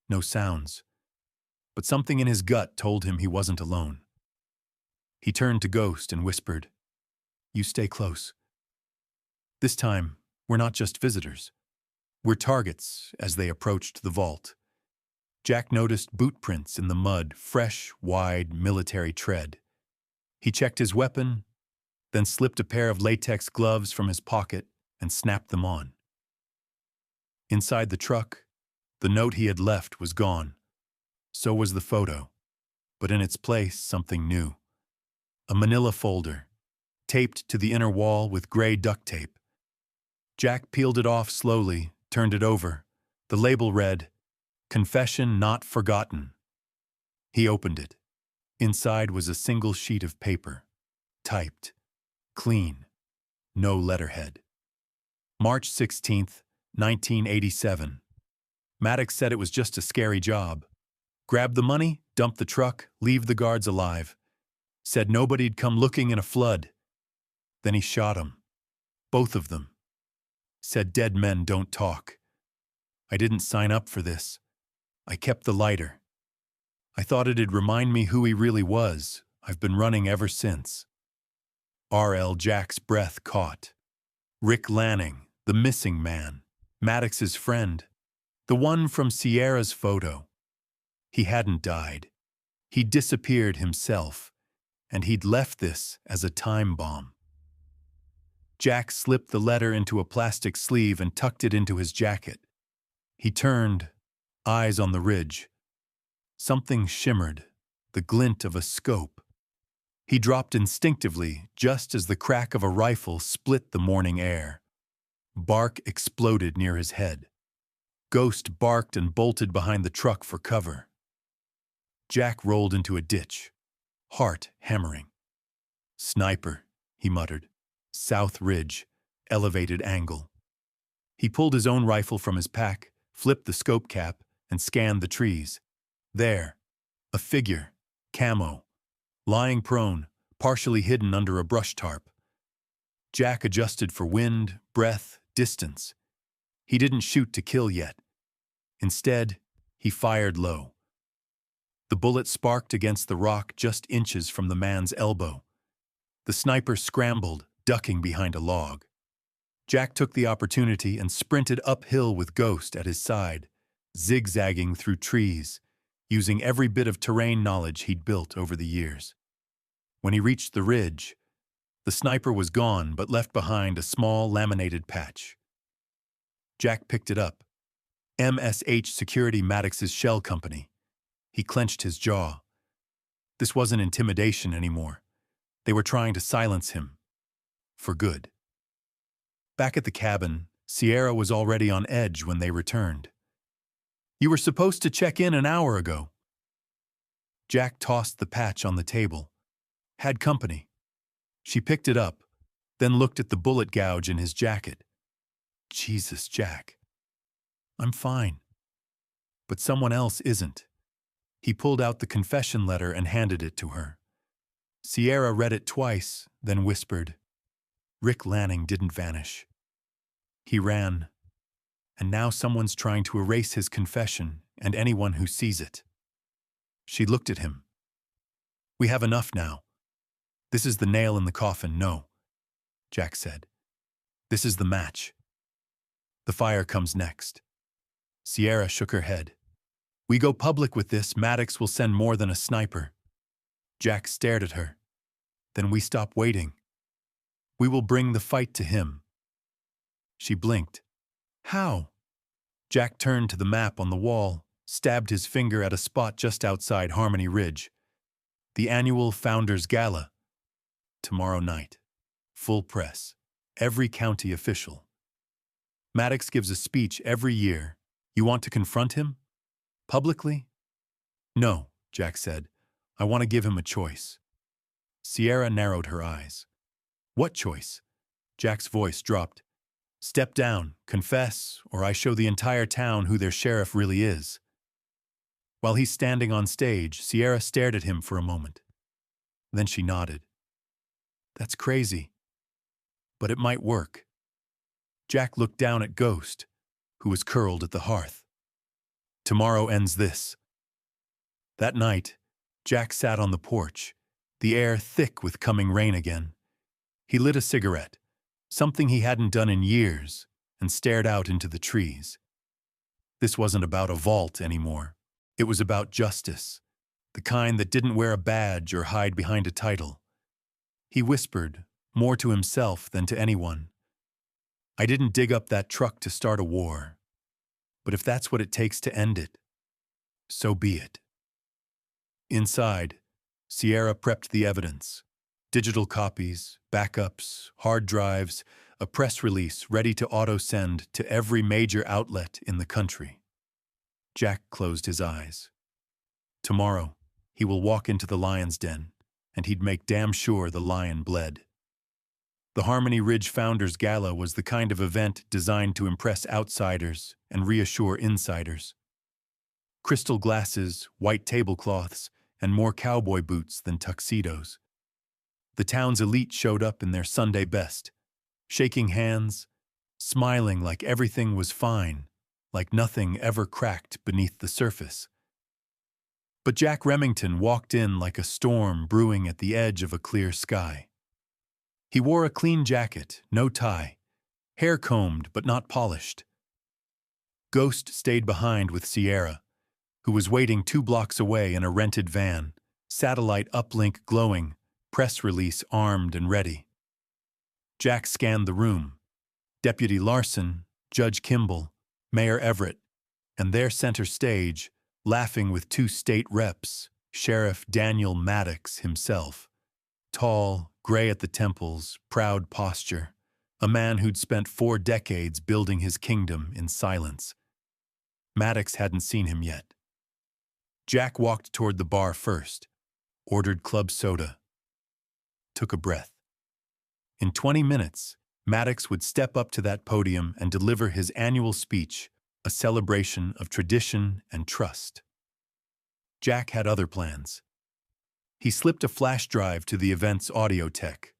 A: no sounds. But something in his gut told him he wasn't alone. He turned to Ghost and whispered, You stay close. This time, we're not just visitors. We're targets as they approached the vault. Jack noticed boot prints in the mud, fresh, wide, military tread. He checked his weapon, then slipped a pair of latex gloves from his pocket and snapped them on. Inside the truck, the note he had left was gone. So was the photo, but in its place, something new. A manila folder, taped to the inner wall with gray duct tape. Jack peeled it off slowly, turned it over. The label read, Confession Not Forgotten. He opened it. Inside was a single sheet of paper, typed, clean, no letterhead. March 16th, 1987. Maddox said it was just a scary job. Grab the money, dump the truck, leave the guards alive. Said nobody'd come looking in a flood. Then he shot 'em. Both of them. said dead men don't talk. I didn't sign up for this. I kept the lighter. I thought it'd remind me who he really was. I've been running ever since. R.L. Jack's breath caught. Rick Lanning, the missing man, Maddox's friend, the one from Sierra's photo. He hadn't died. He'd disappeared himself, and he'd left this as a time bomb. Jack slipped the letter into a plastic sleeve and tucked it into his jacket. He turned, eyes on the ridge. Something shimmered, the glint of a scope. He dropped instinctively, just as the crack of a rifle split the morning air. Bark exploded near his head. Ghost barked and bolted behind the truck for cover. Jack rolled into a ditch, heart hammering. Sniper, he muttered. South ridge, elevated angle. He pulled his own rifle from his pack, flipped the scope cap, and scanned the trees. There, a figure, camo, lying prone, partially hidden under a brush tarp. Jack adjusted for wind, breath, distance. He didn't shoot to kill yet. Instead, he fired low. The bullet sparked against the rock just inches from the man's elbow. The sniper scrambled, ducking behind a log. Jack took the opportunity and sprinted uphill with Ghost at his side, zigzagging through trees, using every bit of terrain knowledge he'd built over the years. When he reached the ridge, the sniper was gone but left behind a small laminated patch. Jack picked it up. MSH Security Maddox's shell company. He clenched his jaw. This wasn't intimidation anymore. They were trying to silence him. For good. Back at the cabin, Sierra was already on edge when they returned. You were supposed to check in an hour ago. Jack tossed the patch on the table. Had company. She picked it up, then looked at the bullet gouge in his jacket. Jesus, Jack. I'm fine. But someone else isn't. He pulled out the confession letter and handed it to her. Sierra read it twice, then whispered, Rick Lanning didn't vanish. He ran. And now someone's trying to erase his confession and anyone who sees it. She looked at him. We have enough now. This is the nail in the coffin, no, Jack said. This is the match. The fire comes next. Sierra shook her head. We go public with this, Maddox will send more than a sniper. Jack stared at her. Then we stop waiting. We will bring the fight to him. She blinked. How? Jack turned to the map on the wall, stabbed his finger at a spot just outside Harmony Ridge. The annual Founders Gala. Tomorrow night. Full press. Every county official. Maddox gives a speech every year. You want to confront him? Publicly? No, Jack said. I want to give him a choice. Sierra narrowed her eyes. What choice? Jack's voice dropped. Step down, confess, or I show the entire town who their sheriff really is. While he's standing on stage, Sierra stared at him for a moment. Then she nodded. That's crazy. But it might work. Jack looked down at Ghost, who was curled at the hearth. Tomorrow ends this. That night, Jack sat on the porch, the air thick with coming rain again. He lit a cigarette, something he hadn't done in years, and stared out into the trees. This wasn't about a vault anymore. It was about justice, the kind that didn't wear a badge or hide behind a title. He whispered, more to himself than to anyone. I didn't dig up that truck to start a war. But if that's what it takes to end it, so be it. Inside, Sierra prepped the evidence. Digital copies, backups, hard drives, a press release ready to auto-send to every major outlet in the country. Jack closed his eyes. Tomorrow, he will walk into the lion's den, and he'd make damn sure the lion bled. The Harmony Ridge Founders Gala was the kind of event designed to impress outsiders and reassure insiders. Crystal glasses, white tablecloths, and more cowboy boots than tuxedos. The town's elite showed up in their Sunday best, shaking hands, smiling like everything was fine, like nothing ever cracked beneath the surface. But Jack Remington walked in like a storm brewing at the edge of a clear sky. He wore a clean jacket, no tie, hair combed but not polished. Ghost stayed behind with Sierra, who was waiting 2 blocks away in a rented van, satellite uplink glowing, press release armed and ready. Jack scanned the room. Deputy Larson, Judge Kimball, Mayor Everett, and there center stage, laughing with 2 state reps, Sheriff Daniel Maddox himself. Tall, gray at the temples, proud posture, a man who'd spent 4 decades building his kingdom in silence. Maddox hadn't seen him yet. Jack walked toward the bar first, ordered club soda, took a breath. In 20 minutes, Maddox would step up to that podium and deliver his annual speech, a celebration of tradition and trust. Jack had other plans. He slipped a flash drive to the event's audio tech,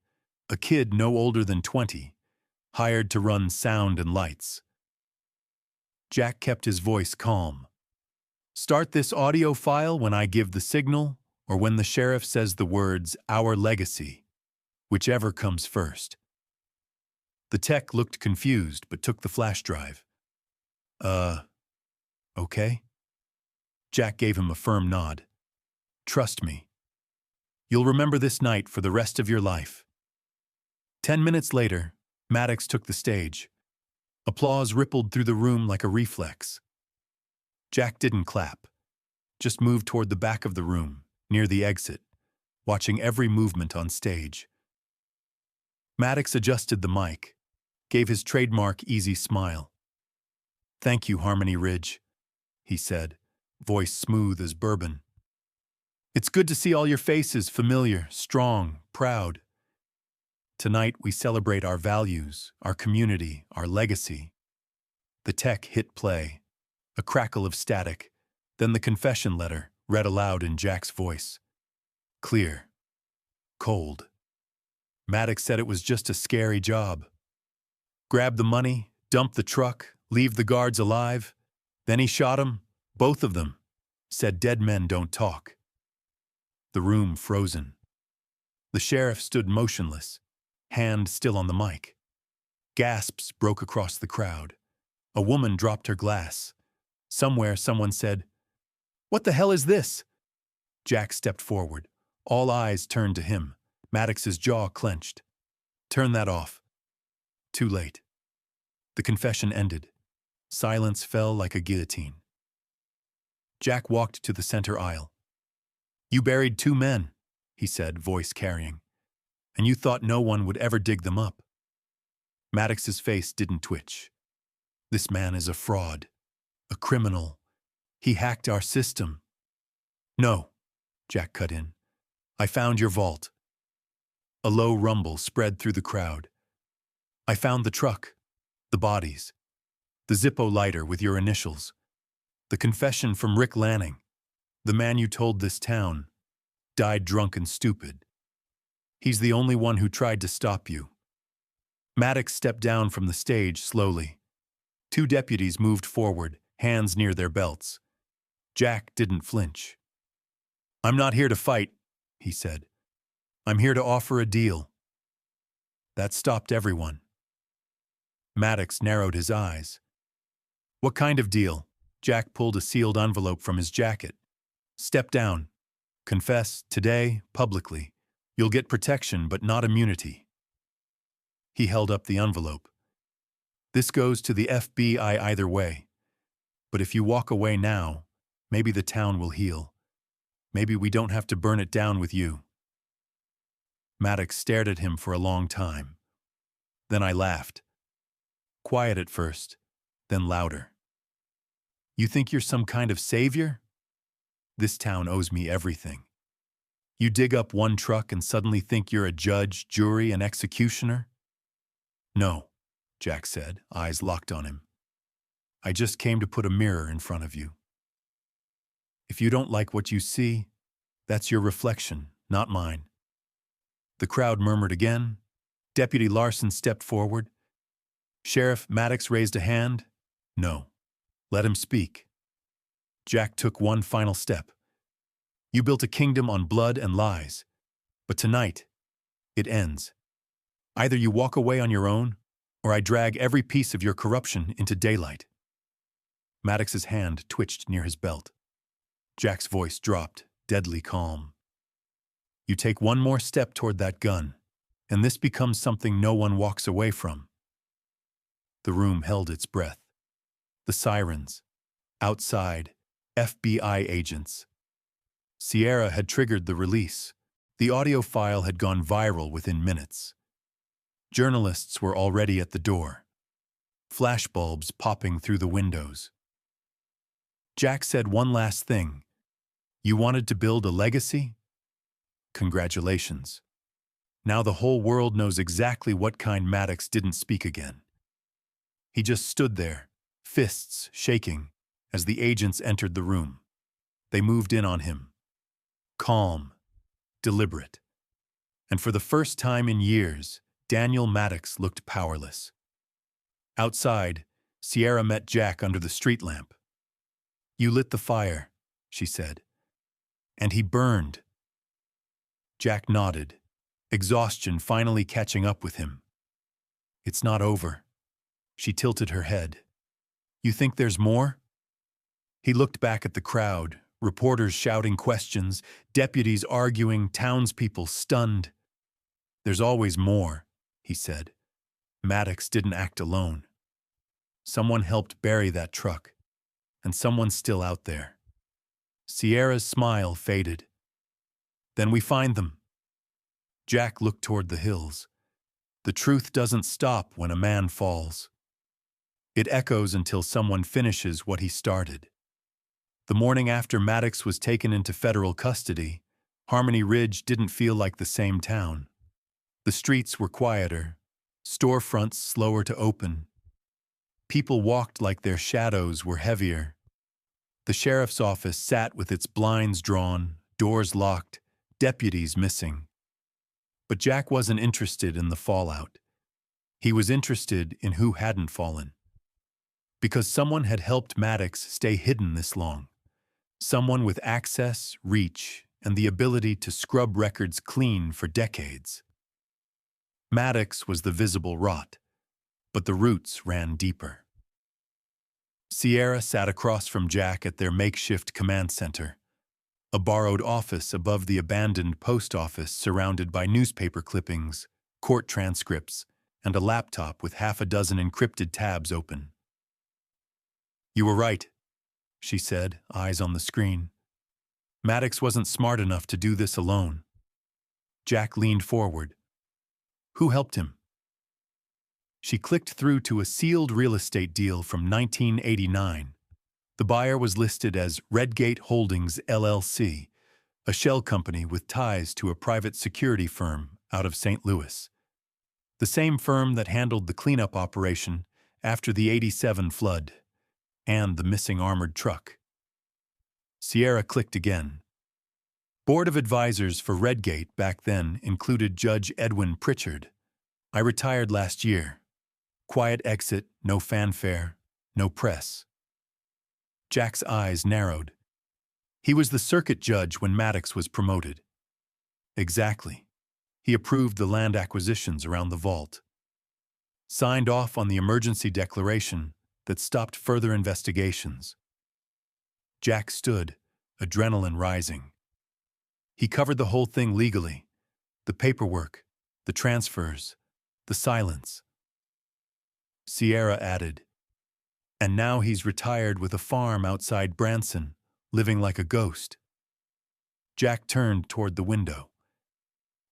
A: a kid no older than 20, hired to run sound and lights. Jack kept his voice calm. Start this audio file when I give the signal or when the sheriff says the words, "Our legacy," whichever comes first. The tech looked confused but took the flash drive. Okay? Jack gave him a firm nod. Trust me. You'll remember this night for the rest of your life. 10 minutes later, Maddox took the stage. Applause rippled through the room like a reflex. Jack didn't clap, just moved toward the back of the room, near the exit, watching every movement on stage. Maddox adjusted the mic, gave his trademark easy smile. Thank you, Harmony Ridge, he said, voice smooth as bourbon. It's good to see all your faces familiar, strong, proud. Tonight we celebrate our values, our community, our legacy. The tech hit play, a crackle of static, then the confession letter read aloud in Jack's voice. Clear. Cold. Maddox said it was just a scary job. Grab the money, dump the truck, leave the guards alive. Then he shot 'em, both of them. Said dead men don't talk. The room frozen. The sheriff stood motionless, hand still on the mic. Gasps broke across the crowd. A woman dropped her glass. Somewhere someone said, "What the hell is this?" Jack stepped forward. All eyes turned to him. Maddox's jaw clenched. Turn that off. Too late. The confession ended. Silence fell like a guillotine. Jack walked to the center aisle. You buried 2 men, he said, voice carrying, and you thought no one would ever dig them up. Maddox's face didn't twitch. This man is a fraud, a criminal. He hacked our system. No, Jack cut in. I found your vault. A low rumble spread through the crowd. I found the truck, the bodies, the Zippo lighter with your initials, the confession from Rick Lanning, the man you told this town, died drunk and stupid. He's the only one who tried to stop you. Maddox stepped down from the stage slowly. 2 deputies moved forward, hands near their belts. Jack didn't flinch. I'm not here to fight, he said. I'm here to offer a deal. That stopped everyone. Maddox narrowed his eyes. What kind of deal? Jack pulled a sealed envelope from his jacket. Step down. Confess, today, publicly. You'll get protection, but not immunity. He held up the envelope. This goes to the FBI either way. But if you walk away now, maybe the town will heal. Maybe we don't have to burn it down with you. Maddox stared at him for a long time. Then I laughed. Quiet at first, then louder. You think you're some kind of savior? This town owes me everything. You dig up one truck and suddenly think you're a judge, jury, and executioner? No, Jack said, eyes locked on him. I just came to put a mirror in front of you. If you don't like what you see, that's your reflection, not mine. The crowd murmured again. Deputy Larson stepped forward. Sheriff Maddox raised a hand. No. Let him speak. Jack took one final step. You built a kingdom on blood and lies. But tonight, it ends. Either you walk away on your own, or I drag every piece of your corruption into daylight. Maddox's hand twitched near his belt. Jack's voice dropped, deadly calm. You take one more step toward that gun, and this becomes something no one walks away from. The room held its breath. The sirens. Outside, FBI agents. Sierra had triggered the release. The audio file had gone viral within minutes. Journalists were already at the door. Flashbulbs popping through the windows. Jack said one last thing. You wanted to build a legacy? Congratulations. Now the whole world knows exactly what kind Maddox didn't speak again. He just stood there, fists shaking, as the agents entered the room. They moved in on him. Calm, deliberate. And for the first time in years, Daniel Maddox looked powerless. Outside, Sierra met Jack under the street lamp. You lit the fire, she said. And he burned. Jack nodded, exhaustion finally catching up with him. It's not over. She tilted her head. You think there's more? He looked back at the crowd, reporters shouting questions, deputies arguing, townspeople stunned. There's always more, he said. Maddox didn't act alone. Someone helped bury that truck, and someone's still out there. Sierra's smile faded. Then we find them. Jack looked toward the hills. The truth doesn't stop when a man falls. It echoes until someone finishes what he started. The morning after Maddox was taken into federal custody, Harmony Ridge didn't feel like the same town. The streets were quieter, storefronts slower to open. People walked like their shadows were heavier. The sheriff's office sat with its blinds drawn, doors locked, deputies missing. But Jack wasn't interested in the fallout. He was interested in who hadn't fallen. Because someone had helped Maddox stay hidden this long. Someone with access, reach, and the ability to scrub records clean for decades. Maddox was the visible rot, but the roots ran deeper. Sierra sat across from Jack at their makeshift command center, a borrowed office above the abandoned post office surrounded by newspaper clippings, court transcripts, and a laptop with half a dozen encrypted tabs open. You were right, she said, eyes on the screen. Maddox wasn't smart enough to do this alone. Jack leaned forward. Who helped him? She clicked through to a sealed real estate deal from 1989. The buyer was listed as Redgate Holdings, LLC, a shell company with ties to a private security firm out of St. Louis. The same firm that handled the cleanup operation after the '87 flood and the missing armored truck. Sierra clicked again. Board of advisors for Redgate back then included Judge Edwin Pritchard. I retired last year. Quiet exit, no fanfare, no press. Jack's eyes narrowed. He was the circuit judge when Maddox was promoted. Exactly. He approved the land acquisitions around the vault. Signed off on the emergency declaration that stopped further investigations. Jack stood, adrenaline rising. He covered the whole thing legally. The paperwork, the transfers, the silence. Sierra added, and now he's retired with a farm outside Branson, living like a ghost. Jack turned toward the window.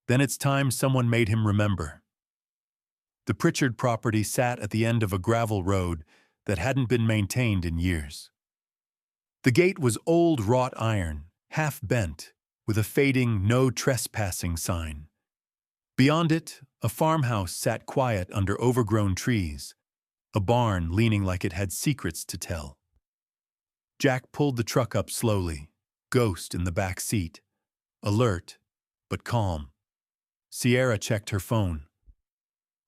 A: Then it's time someone made him remember. The Pritchard property sat at the end of a gravel road that hadn't been maintained in years. The gate was old wrought iron, half bent, with a fading "no trespassing" sign. Beyond it, a farmhouse sat quiet under overgrown trees, a barn leaning like it had secrets to tell. Jack pulled the truck up slowly, Ghost in the back seat, alert but calm. Sierra checked her phone.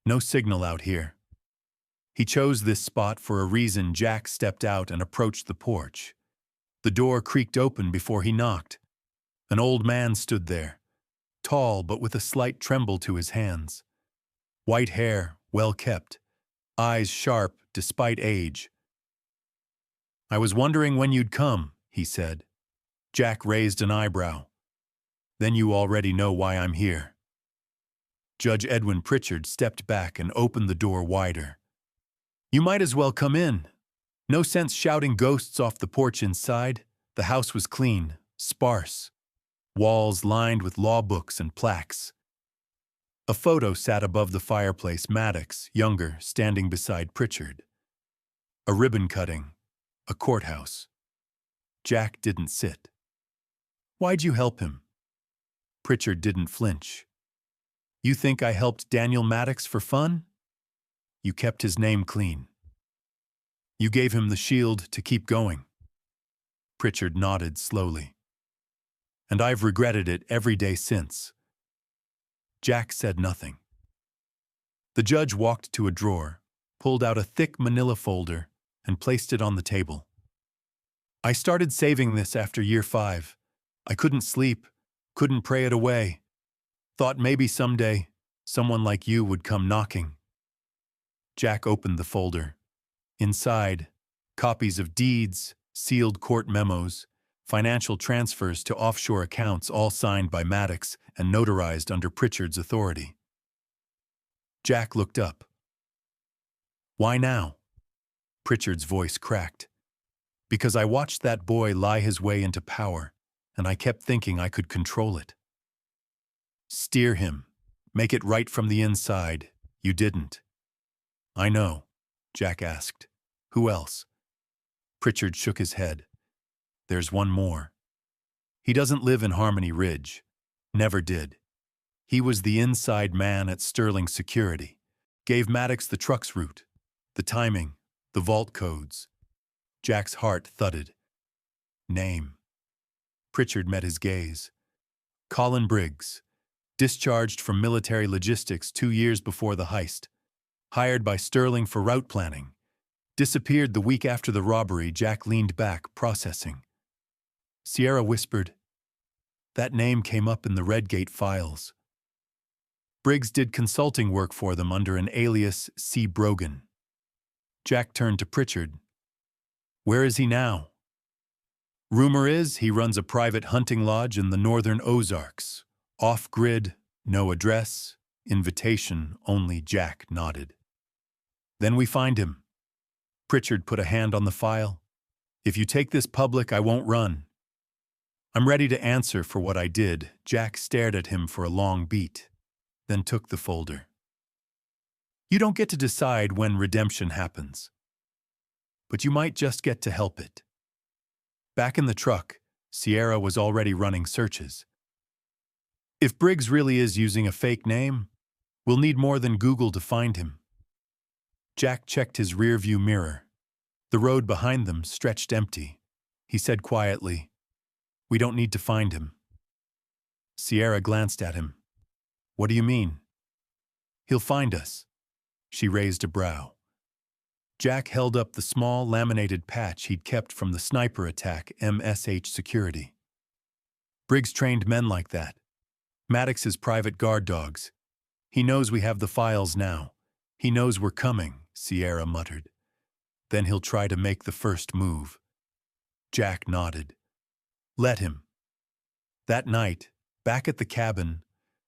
A: No signal out here. He chose this spot for a reason. Jack stepped out and approached the porch. The door creaked open before he knocked. An old man stood there, tall but with a slight tremble to his hands. White hair, well kept, eyes sharp despite age. "I was wondering when you'd come," he said. Jack raised an eyebrow. "Then you already know why I'm here." Judge Edwin Pritchard stepped back and opened the door wider. "You might as well come in. No sense shouting ghosts off the porch inside." The house was clean, sparse, walls lined with law books and plaques. A photo sat above the fireplace, Maddox, younger, standing beside Pritchard. A ribbon cutting, a courthouse. Jack didn't sit. "Why'd you help him?" Pritchard didn't flinch. "You think I helped Daniel Maddox for fun? You kept his name clean. You gave him the shield to keep going." Pritchard nodded slowly. "And I've regretted it every day since." Jack said nothing. The judge walked to a drawer, pulled out a thick manila folder, and placed it on the table. "I started saving this after year 5. I couldn't sleep, couldn't pray it away. Thought maybe someday someone like you would come knocking." Jack opened the folder. Inside, copies of deeds, sealed court memos, financial transfers to offshore accounts, all signed by Maddox and notarized under Pritchard's authority. Jack looked up. "Why now?" Pritchard's voice cracked. "Because I watched that boy lie his way into power, and I kept thinking I could control it. Steer him, make it right from the inside. You didn't." "I know," Jack asked. "Who else?" Pritchard shook his head. "There's one more. He doesn't live in Harmony Ridge. Never did. He was the inside man at Sterling Security. Gave Maddox the truck's route, the timing, the vault codes." Jack's heart thudded. "Name." Pritchard met his gaze. "Colin Briggs. Discharged from military logistics 2 years before the heist. Hired by Sterling for route planning. Disappeared the week after the robbery." Jack leaned back, processing. Sierra whispered, "That name came up in the Redgate files." Briggs did consulting work for them under an alias C. Brogan. Jack turned to Pritchard. "Where is he now?" "Rumor is he runs a private hunting lodge in the northern Ozarks. Off-grid, no address, invitation only." Jack nodded. "Then we find him." Pritchard put a hand on the file. "If you take this public, I won't run. I'm ready to answer for what I did." Jack stared at him for a long beat, then took the folder. "You don't get to decide when redemption happens, but you might just get to help it." Back in the truck, Sierra was already running searches. "If Briggs really is using a fake name, we'll need more than Google to find him." Jack checked his rearview mirror. The road behind them stretched empty. He said quietly, "We don't need to find him." Sierra glanced at him. "What do you mean?" "He'll find us." She raised a brow. Jack held up the small laminated patch he'd kept from the sniper attack MSH Security. "Briggs trained men like that. Maddox's private guard dogs. He knows we have the files now. He knows we're coming," Sierra muttered. "Then he'll try to make the first move." Jack nodded. "Let him." That night, back at the cabin,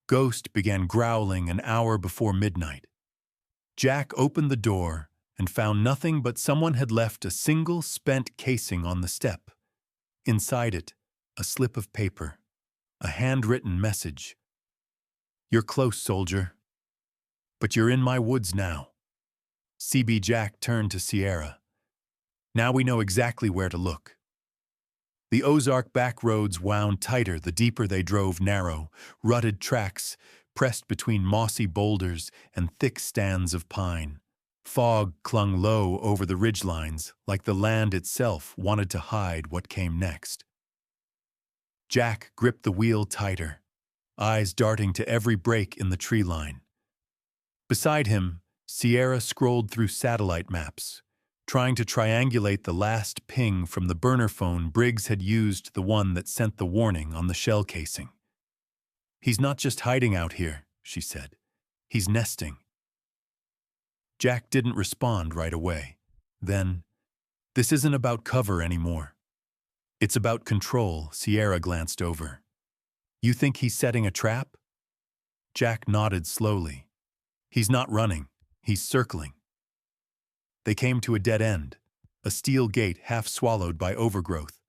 A: Ghost began growling an hour before midnight. Jack opened the door and found nothing but someone had left a single spent casing on the step. Inside it, a slip of paper, a handwritten message. "You're close, soldier. But you're in my woods now." CB Jack turned to Sierra. "Now we know exactly where to look." The Ozark back roads wound tighter the deeper they drove, narrow, rutted tracks pressed between mossy boulders and thick stands of pine. Fog clung low over the ridgelines, like the land itself wanted to hide what came next. Jack gripped the wheel tighter, eyes darting to every break in the tree line. Beside him, Sierra scrolled through satellite maps, trying to triangulate the last ping from the burner phone Briggs had used, the one that sent the warning on the shell casing. "He's not just hiding out here," she said. "He's nesting." Jack didn't respond right away. Then, "This isn't about cover anymore. It's about control." Sierra glanced over. "You think he's setting a trap?" Jack nodded slowly. "He's not running. He's circling." They came to a dead end, a steel gate half swallowed by overgrowth.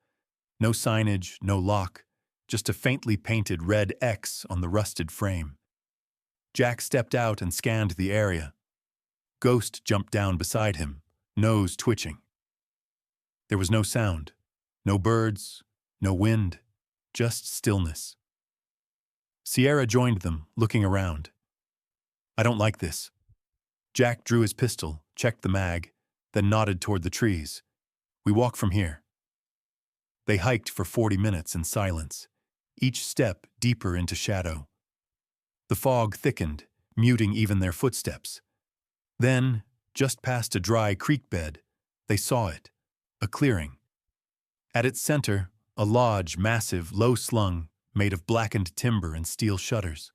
A: No signage, no lock, just a faintly painted red X on the rusted frame. Jack stepped out and scanned the area. Ghost jumped down beside him, nose twitching. There was no sound, no birds, no wind, just stillness. Sierra joined them, looking around. "I don't like this." Jack drew his pistol, checked the mag, then nodded toward the trees. "We walk from here." They hiked for 40 minutes in silence, each step deeper into shadow. The fog thickened, muting even their footsteps. Then, just past a dry creek bed, they saw it, a clearing. At its center, a lodge, massive, low-slung, made of blackened timber and steel shutters.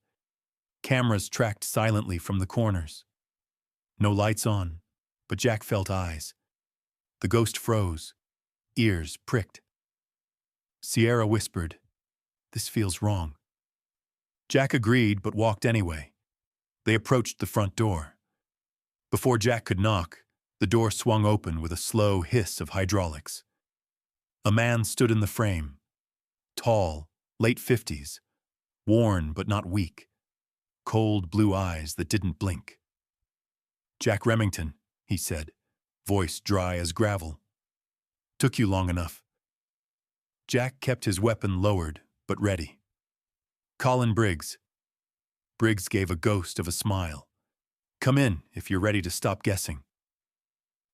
A: Cameras tracked silently from the corners. No lights on, but Jack felt eyes. The ghost froze, ears pricked. Sierra whispered, "This feels wrong." Jack agreed, but walked anyway. They approached the front door. Before Jack could knock, the door swung open with a slow hiss of hydraulics. A man stood in the frame, tall, late 50s, worn but not weak, cold blue eyes that didn't blink. "Jack Remington," he said, voice dry as gravel. "Took you long enough." Jack kept his weapon lowered, but ready. "Colin Briggs." Briggs gave a ghost of a smile. "Come in if you're ready to stop guessing."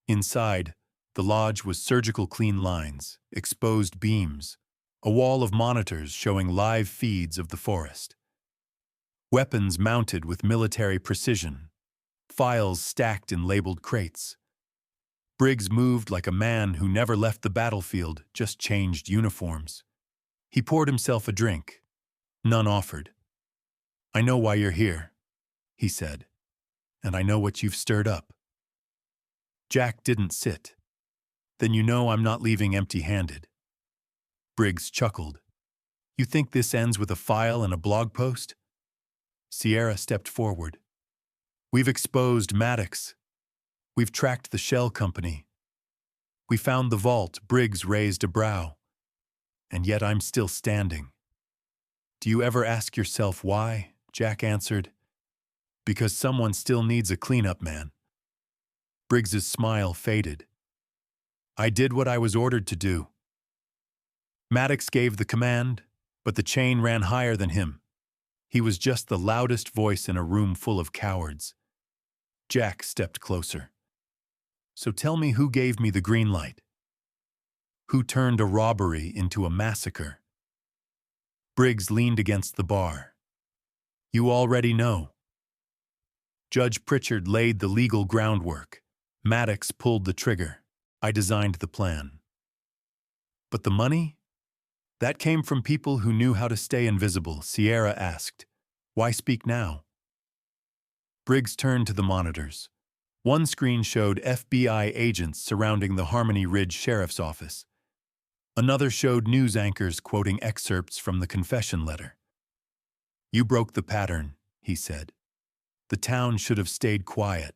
A: Inside, the lodge was surgical clean lines, exposed beams, a wall of monitors showing live feeds of the forest. Weapons mounted with military precision, files stacked in labeled crates. Briggs moved like a man who never left the battlefield, just changed uniforms. He poured himself a drink. None offered. "I know why you're here," he said, "and I know what you've stirred up." Jack didn't sit. "Then you know I'm not leaving empty-handed." Briggs chuckled. "You think this ends with a file and a blog post?" Sierra stepped forward. "We've exposed Maddox. We've tracked the shell company. We found the vault." Briggs raised a brow. "And yet I'm still standing." "Do you ever ask yourself why?" Jack answered. "Because someone still needs a cleanup man." Briggs's smile faded. "I did what I was ordered to do." Maddox gave the command, but the chain ran higher than him. He was just the loudest voice in a room full of cowards. Jack stepped closer. "So tell me who gave me the green light? Who turned a robbery into a massacre?" Briggs leaned against the bar. "You already know." Judge Pritchard laid the legal groundwork. Maddox pulled the trigger. I designed the plan. "But the money? That came from people who knew how to stay invisible." Sierra asked, "Why speak now?" Briggs turned to the monitors. One screen showed FBI agents surrounding the Harmony Ridge Sheriff's Office. Another showed news anchors quoting excerpts from the confession letter. "You broke the pattern," he said. "The town should have stayed quiet."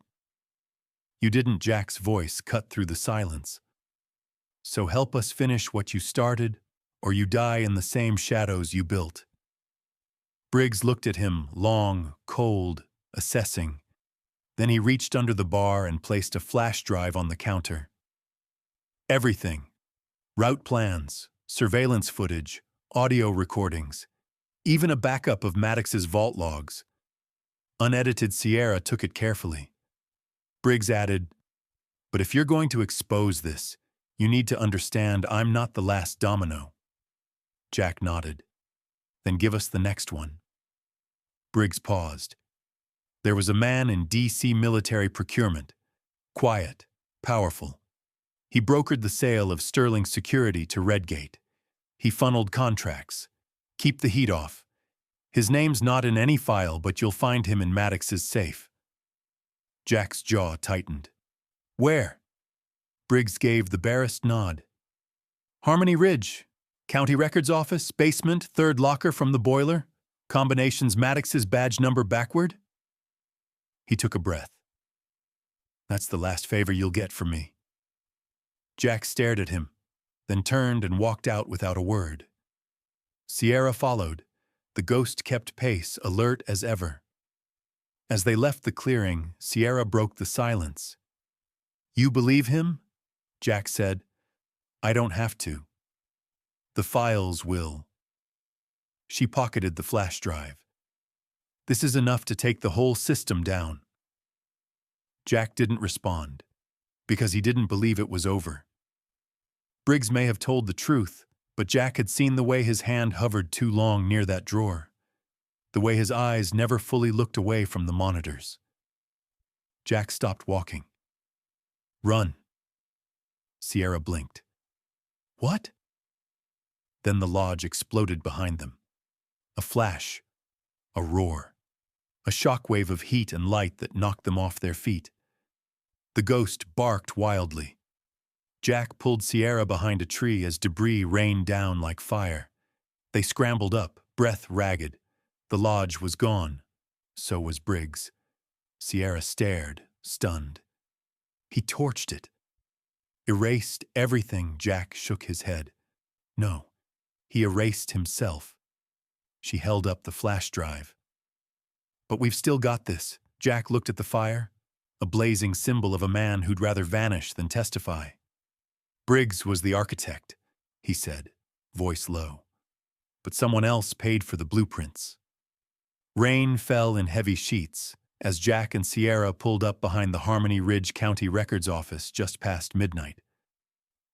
A: "You didn't." Jack's voice cut through the silence. "So help us finish what you started, or you die in the same shadows you built." Briggs looked at him, long, cold, assessing. Then he reached under the bar and placed a flash drive on the counter. "Everything. Route plans, surveillance footage, audio recordings, even a backup of Maddox's vault logs." Unedited. Sierra took it carefully. Briggs added, "But if you're going to expose this, you need to understand I'm not the last domino." Jack nodded. "Then give us the next one." Briggs paused. There was a man in D.C. military procurement, quiet, powerful. He brokered the sale of Sterling security to Redgate. He funneled contracts. Keep the heat off. His name's not in any file, but you'll find him in Maddox's safe. Jack's jaw tightened. Where? Briggs gave the barest nod. Harmony Ridge, County Records Office, basement, third locker from the boiler, combinations Maddox's badge number backward. He took a breath. That's the last favor you'll get from me. Jack stared at him, then turned and walked out without a word. Sierra followed. The ghost kept pace, alert as ever. As they left the clearing, Sierra broke the silence. You believe him? Jack said. I don't have to. The files will. She pocketed the flash drive. This is enough to take the whole system down. Jack didn't respond, because he didn't believe it was over. Briggs may have told the truth, but Jack had seen the way his hand hovered too long near that drawer, the way his eyes never fully looked away from the monitors. Jack stopped walking. Run. Sierra blinked. What? Then the lodge exploded behind them. A flash, a roar, a shockwave of heat and light that knocked them off their feet. The ghost barked wildly. Jack pulled Sierra behind a tree as debris rained down like fire. They scrambled up, breath ragged. The lodge was gone. So was Briggs. Sierra stared, stunned. He torched it. Erased everything. Jack shook his head. No, he erased himself. She held up the flash drive. But we've still got this. Jack looked at the fire, a blazing symbol of a man who'd rather vanish than testify. Briggs was the architect, he said, voice low. But someone else paid for the blueprints. Rain fell in heavy sheets as Jack and Sierra pulled up behind the Harmony Ridge County Records Office just past midnight.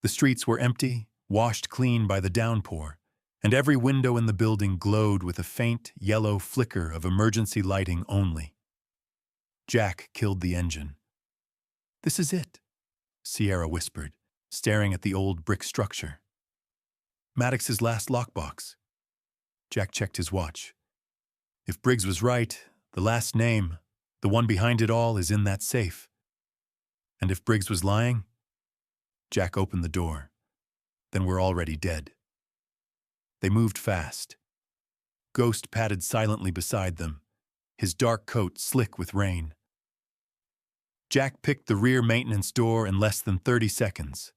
A: The streets were empty, washed clean by the downpour, and every window in the building glowed with a faint yellow flicker of emergency lighting only. Jack killed the engine. This is it, Sierra whispered, staring at the old brick structure. Maddox's last lockbox. Jack checked his watch. If Briggs was right, the last name, the one behind it all, is in that safe. And if Briggs was lying? Jack opened the door. Then we're already dead. They moved fast. Ghost padded silently beside them, his dark coat slick with rain. Jack picked the rear maintenance door in less than 30 seconds.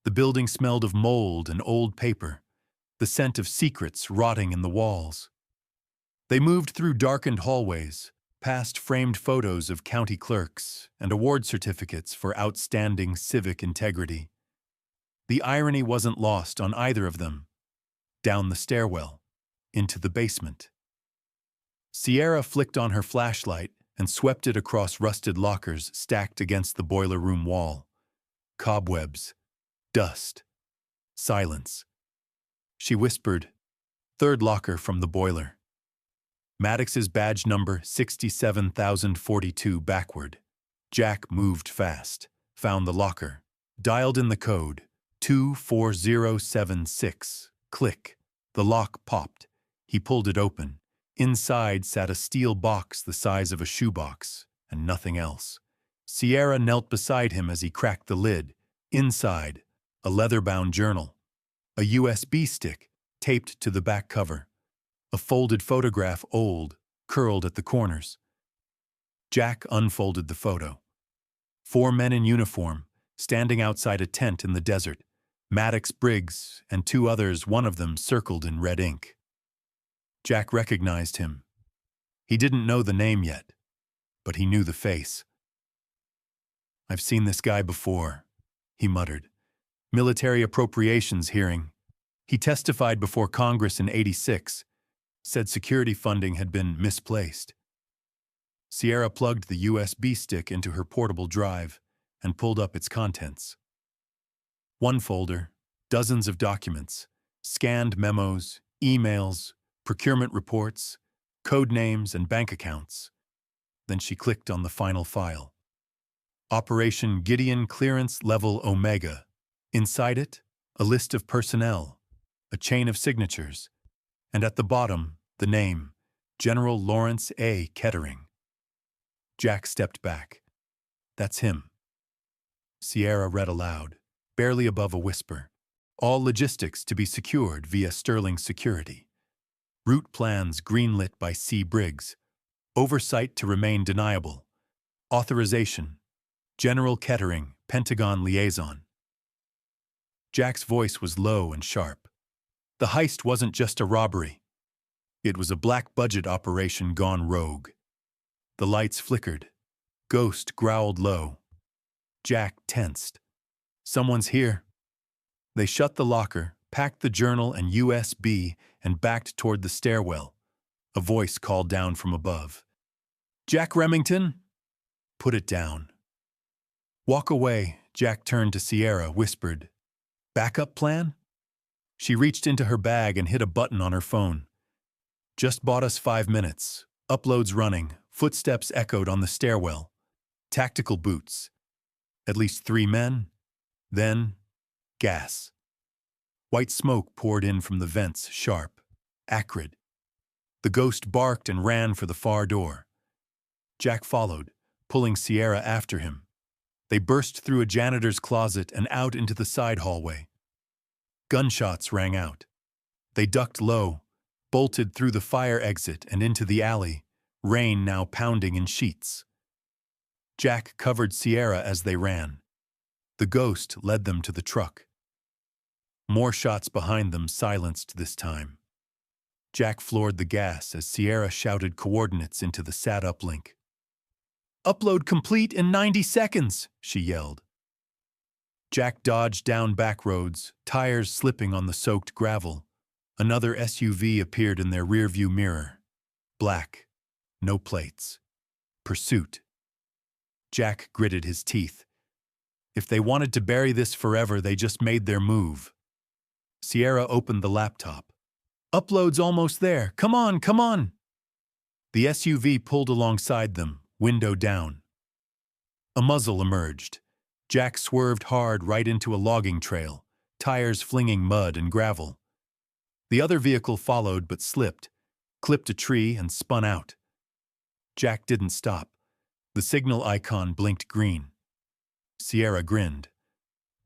A: The building smelled of mold and old paper, the scent of secrets rotting in the walls. They moved through darkened hallways, past framed photos of county clerks and award certificates for outstanding civic integrity. The irony wasn't lost on either of them. Down the stairwell, into the basement. Sierra flicked on her flashlight and swept it across rusted lockers stacked against the boiler room wall. Cobwebs, dust, silence. She whispered, "Third locker from the boiler." Maddox's badge number 67,042 backward. Jack moved fast, found the locker, dialed in the code, 24076. Click. The lock popped. He pulled it open. Inside sat a steel box the size of a shoebox, and nothing else. Sierra knelt beside him as he cracked the lid. Inside, a leather-bound journal, a USB stick taped to the back cover, a folded photograph, old, curled at the corners. Jack unfolded the photo. 4 men in uniform, standing outside a tent in the desert. Maddox, Briggs, and 2 others, one of them circled in red ink. Jack recognized him. He didn't know the name yet, but he knew the face. "I've seen this guy before," he muttered. "Military appropriations hearing. He testified before Congress in '86, said security funding had been misplaced." Sierra plugged the USB stick into her portable drive and pulled up its contents. One folder, dozens of documents, scanned memos, emails, procurement reports, code names, and bank accounts. Then she clicked on the final file. Operation Gideon Clearance Level Omega. Inside it, a list of personnel, a chain of signatures, and at the bottom, the name, General Lawrence A. Kettering. Jack stepped back. That's him. Sierra read aloud, barely above a whisper. All logistics to be secured via Sterling Security. Route plans greenlit by C. Briggs. Oversight to remain deniable. Authorization. General Kettering, Pentagon Liaison. Jack's voice was low and sharp. The heist wasn't just a robbery. It was a black-budget operation gone rogue. The lights flickered. Ghost growled low. Jack tensed. Someone's here. They shut the locker, packed the journal and USB, and backed toward the stairwell. A voice called down from above. Jack Remington? Put it down. Walk away, Jack turned to Sierra, whispered. Backup plan? She reached into her bag and hit a button on her phone. Just bought us 5 minutes. Uploads running. Footsteps echoed on the stairwell. Tactical boots. At least 3 men. Then, gas. White smoke poured in from the vents, sharp, acrid. The ghost barked and ran for the far door. Jack followed, pulling Sierra after him. They burst through a janitor's closet and out into the side hallway. Gunshots rang out. They ducked low, bolted through the fire exit and into the alley, rain now pounding in sheets. Jack covered Sierra as they ran. The ghost led them to the truck. More shots behind them, silenced this time. Jack floored the gas as Sierra shouted coordinates into the sat-up link. Upload complete in 90 seconds, she yelled. Jack dodged down back roads, tires slipping on the soaked gravel. Another SUV appeared in their rearview mirror. Black. No plates. Pursuit. Jack gritted his teeth. If they wanted to bury this forever, they just made their move. Sierra opened the laptop. Upload's almost there. Come on, come on. The SUV pulled alongside them, window down. A muzzle emerged. Jack swerved hard right into a logging trail, tires flinging mud and gravel. The other vehicle followed but slipped, clipped a tree and spun out. Jack didn't stop. The signal icon blinked green. Sierra grinned.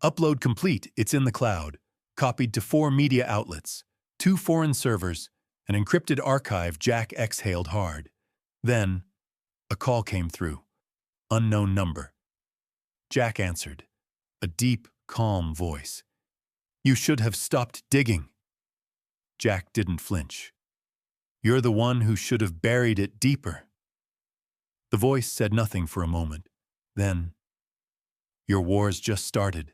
A: Upload complete, it's in the cloud. Copied to 4 media outlets, 2 foreign servers, an encrypted archive. Jack exhaled hard. Then, a call came through. Unknown number. Jack answered. A deep, calm voice. You should have stopped digging. Jack didn't flinch. You're the one who should have buried it deeper. The voice said nothing for a moment. Then, your war's just started.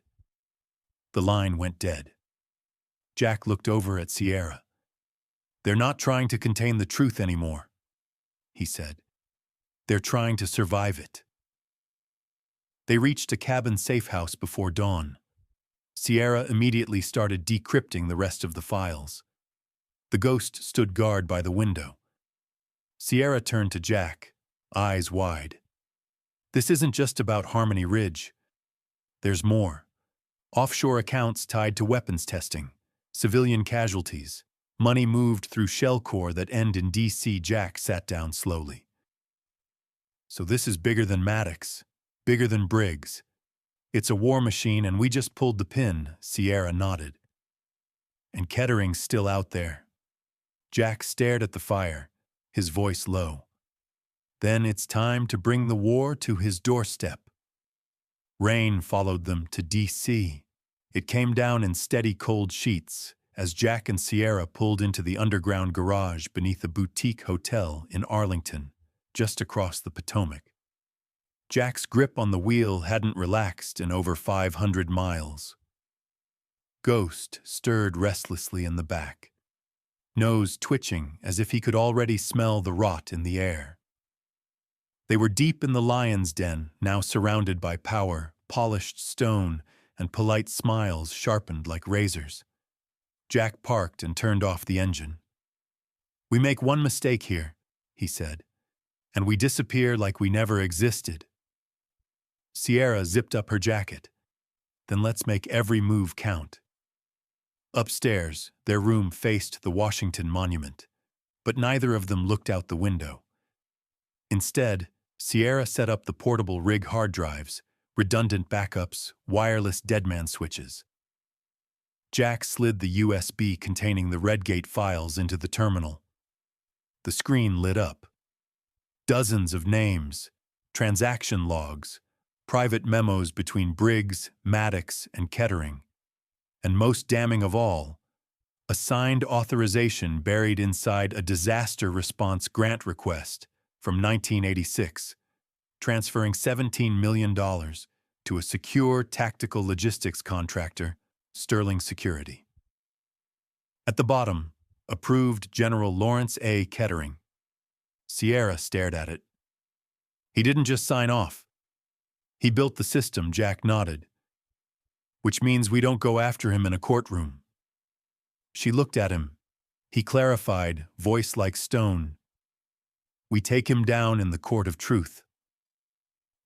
A: The line went dead. Jack looked over at Sierra. They're not trying to contain the truth anymore, he said. They're trying to survive it. They reached a cabin safe house before dawn. Sierra immediately started decrypting the rest of the files. The ghost stood guard by the window. Sierra turned to Jack, eyes wide. This isn't just about Harmony Ridge. There's more. Offshore accounts tied to weapons testing, civilian casualties, money moved through shell core that end in D.C. Jack sat down slowly. So this is bigger than Maddox, bigger than Briggs. It's a war machine and we just pulled the pin, Sierra nodded. And Kettering's still out there. Jack stared at the fire, his voice low. Then it's time to bring the war to his doorstep. Rain followed them to D.C. It came down in steady cold sheets as Jack and Sierra pulled into the underground garage beneath a boutique hotel in Arlington, just across the Potomac. Jack's grip on the wheel hadn't relaxed in over 500 miles. Ghost stirred restlessly in the back, nose twitching as if he could already smell the rot in the air. They were deep in the lion's den, now surrounded by power, polished stone, and polite smiles sharpened like razors. Jack parked and turned off the engine. We make one mistake here, he said, and we disappear like we never existed. Sierra zipped up her jacket. Then let's make every move count. Upstairs, their room faced the Washington Monument, but neither of them looked out the window. Instead, Sierra set up the portable rig hard drives, redundant backups, wireless deadman switches. Jack slid the USB containing the Redgate files into the terminal. The screen lit up. Dozens of names, transaction logs, private memos between Briggs, Maddox, and Kettering. And most damning of all, a signed authorization buried inside a disaster response grant request from 1986, transferring $17 million to a secure tactical logistics contractor, Sterling Security. At the bottom, approved General Lawrence A. Kettering. Sierra stared at it. He didn't just sign off. He built the system, Jack nodded. Which means we don't go after him in a courtroom. She looked at him. He clarified, voice like stone. We take him down in the court of truth.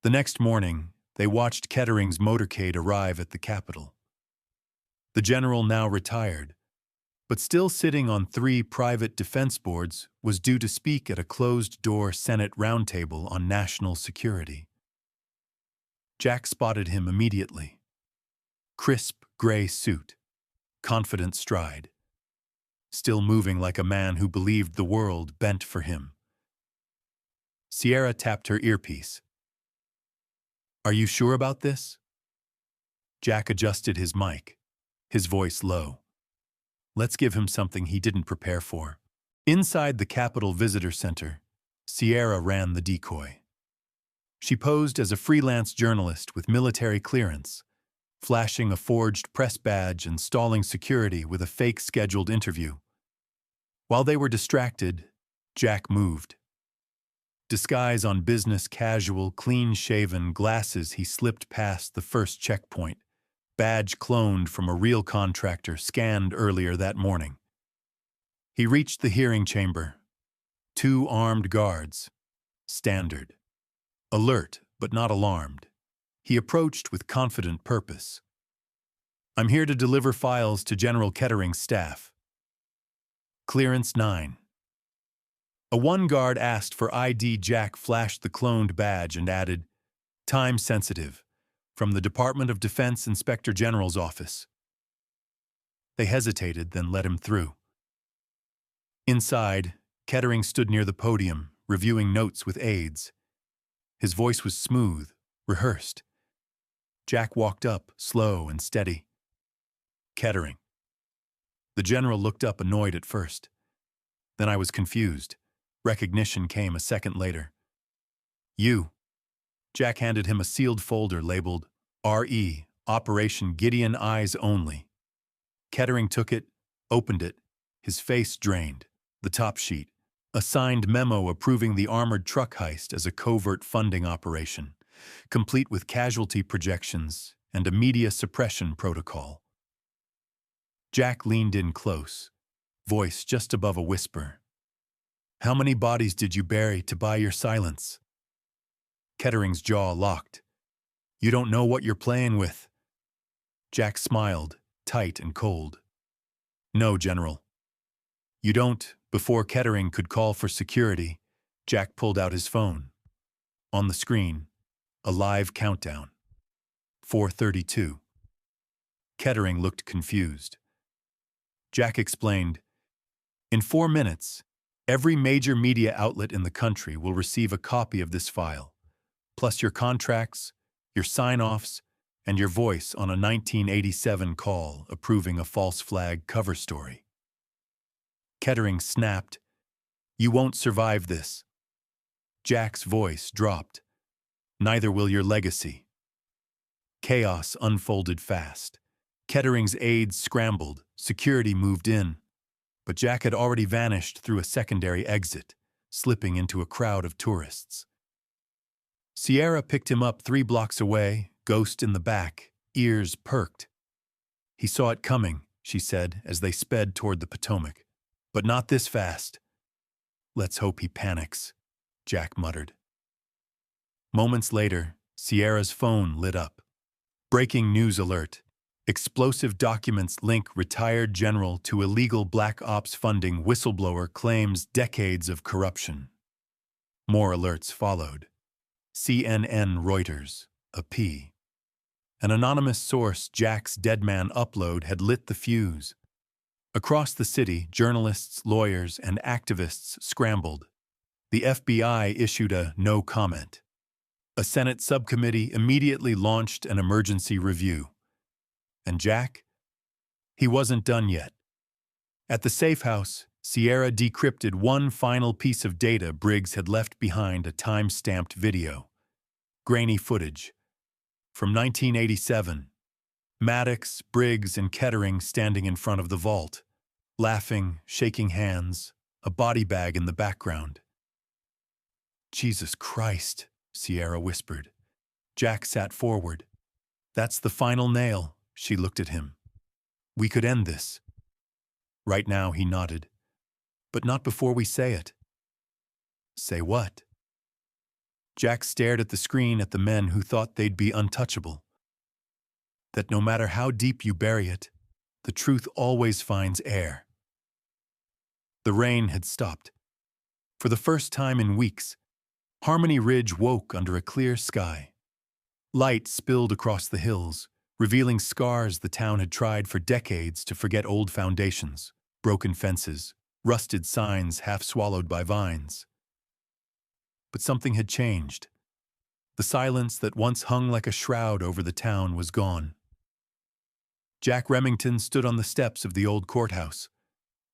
A: The next morning, they watched Kettering's motorcade arrive at the Capitol. The general, now retired, but still sitting on 3 private defense boards, was due to speak at a closed-door Senate roundtable on national security. Jack spotted him immediately. Crisp gray suit, confident stride, still moving like a man who believed the world bent for him. Sierra tapped her earpiece. Are you sure about this? Jack adjusted his mic, his voice low. Let's give him something he didn't prepare for. Inside the Capitol Visitor Center, Sierra ran the decoy. She posed as a freelance journalist with military clearance, flashing a forged press badge and stalling security with a fake scheduled interview. While they were distracted, Jack moved. Disguise on business casual, clean-shaven, glasses, he slipped past the first checkpoint, badge cloned from a real contractor scanned earlier that morning. He reached the hearing chamber. 2 armed guards. Standard. Alert, but not alarmed. He approached with confident purpose. I'm here to deliver files to General Kettering's staff. Clearance 9. A 1 guard asked for ID. Jack flashed the cloned badge and added, Time sensitive, from the Department of Defense Inspector General's office. They hesitated, then let him through. Inside, Kettering stood near the podium, reviewing notes with aides. His voice was smooth, rehearsed. Jack walked up, slow and steady. Kettering. The general looked up, annoyed at first. Then I was confused. Recognition came a second later. You. Jack handed him a sealed folder labeled R.E., Operation Gideon Eyes Only. Kettering took it, opened it, his face drained. The top sheet. A signed memo approving the armored truck heist as a covert funding operation, complete with casualty projections and a media suppression protocol. Jack leaned in close, voice just above a whisper. How many bodies did you bury to buy your silence? Kettering's jaw locked. You don't know what you're playing with. Jack smiled, tight and cold. No, General. You don't. Before Kettering could call for security, Jack pulled out his phone. On the screen, a live countdown. 4:32. Kettering looked confused. Jack explained, In 4 minutes, every major media outlet in the country will receive a copy of this file, plus your contracts, your sign-offs, and your voice on a 1987 call approving a false flag cover story. Kettering snapped, You won't survive this. Jack's voice dropped. Neither will your legacy. Chaos unfolded fast. Kettering's aides scrambled, security moved in, but Jack had already vanished through a secondary exit, slipping into a crowd of tourists. Sierra picked him up 3 blocks away, ghost in the back, ears perked. He saw it coming, she said as they sped toward the Potomac. But not this fast. Let's hope he panics. Jack muttered. Moments later, Sierra's phone lit up. Breaking news alert. Explosive documents link retired general to illegal black ops funding. Whistleblower claims decades of corruption. More alerts followed. CNN, Reuters, AP. An anonymous source, Jack's Deadman upload, had lit the fuse. Across the city, journalists, lawyers, and activists scrambled. The FBI issued a no comment. A Senate subcommittee immediately launched an emergency review. And Jack? He wasn't done yet. At the safe house, Sierra decrypted one final piece of data Briggs had left behind, a time-stamped video. Grainy footage. From 1987. Maddox, Briggs, and Kettering standing in front of the vault. Laughing, shaking hands, a body bag in the background. Jesus Christ, Sierra whispered. Jack sat forward. That's the final nail, she looked at him. We could end this. Right now, he nodded. But not before we say it. Say what? Jack stared at the screen at the men who thought they'd be untouchable. That no matter how deep you bury it, the truth always finds air. The rain had stopped. For the first time in weeks, Harmony Ridge woke under a clear sky. Light spilled across the hills, revealing scars the town had tried for decades to forget: old foundations, broken fences, rusted signs half swallowed by vines. But something had changed. The silence that once hung like a shroud over the town was gone. Jack Remington stood on the steps of the old courthouse,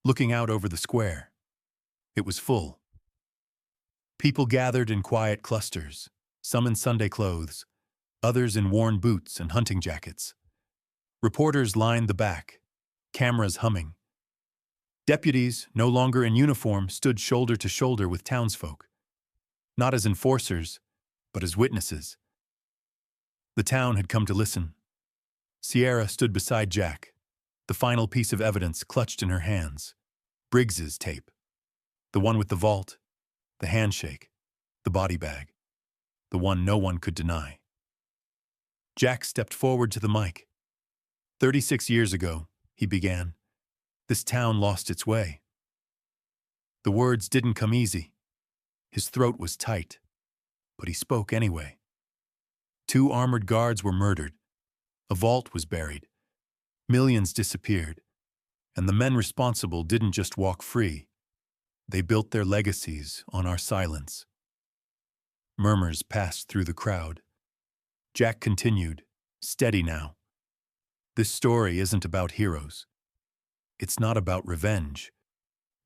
A: looking out over the square. It was full. People gathered in quiet clusters, some in Sunday clothes, others in worn boots and hunting jackets. Reporters lined the back, cameras humming. Deputies, no longer in uniform, stood shoulder to shoulder with townsfolk, not as enforcers, but as witnesses. The town had come to listen. Sierra stood beside Jack, the final piece of evidence clutched in her hands. Briggs's tape. The one with the vault, the handshake, the body bag. The one no one could deny. Jack stepped forward to the mic. 36 years ago, he began, this town lost its way. The words didn't come easy. His throat was tight, but he spoke anyway. 2 armored guards were murdered. A vault was buried. Millions disappeared. And the men responsible didn't just walk free. They built their legacies on our silence. Murmurs passed through the crowd. Jack continued, steady now. This story isn't about heroes. It's not about revenge.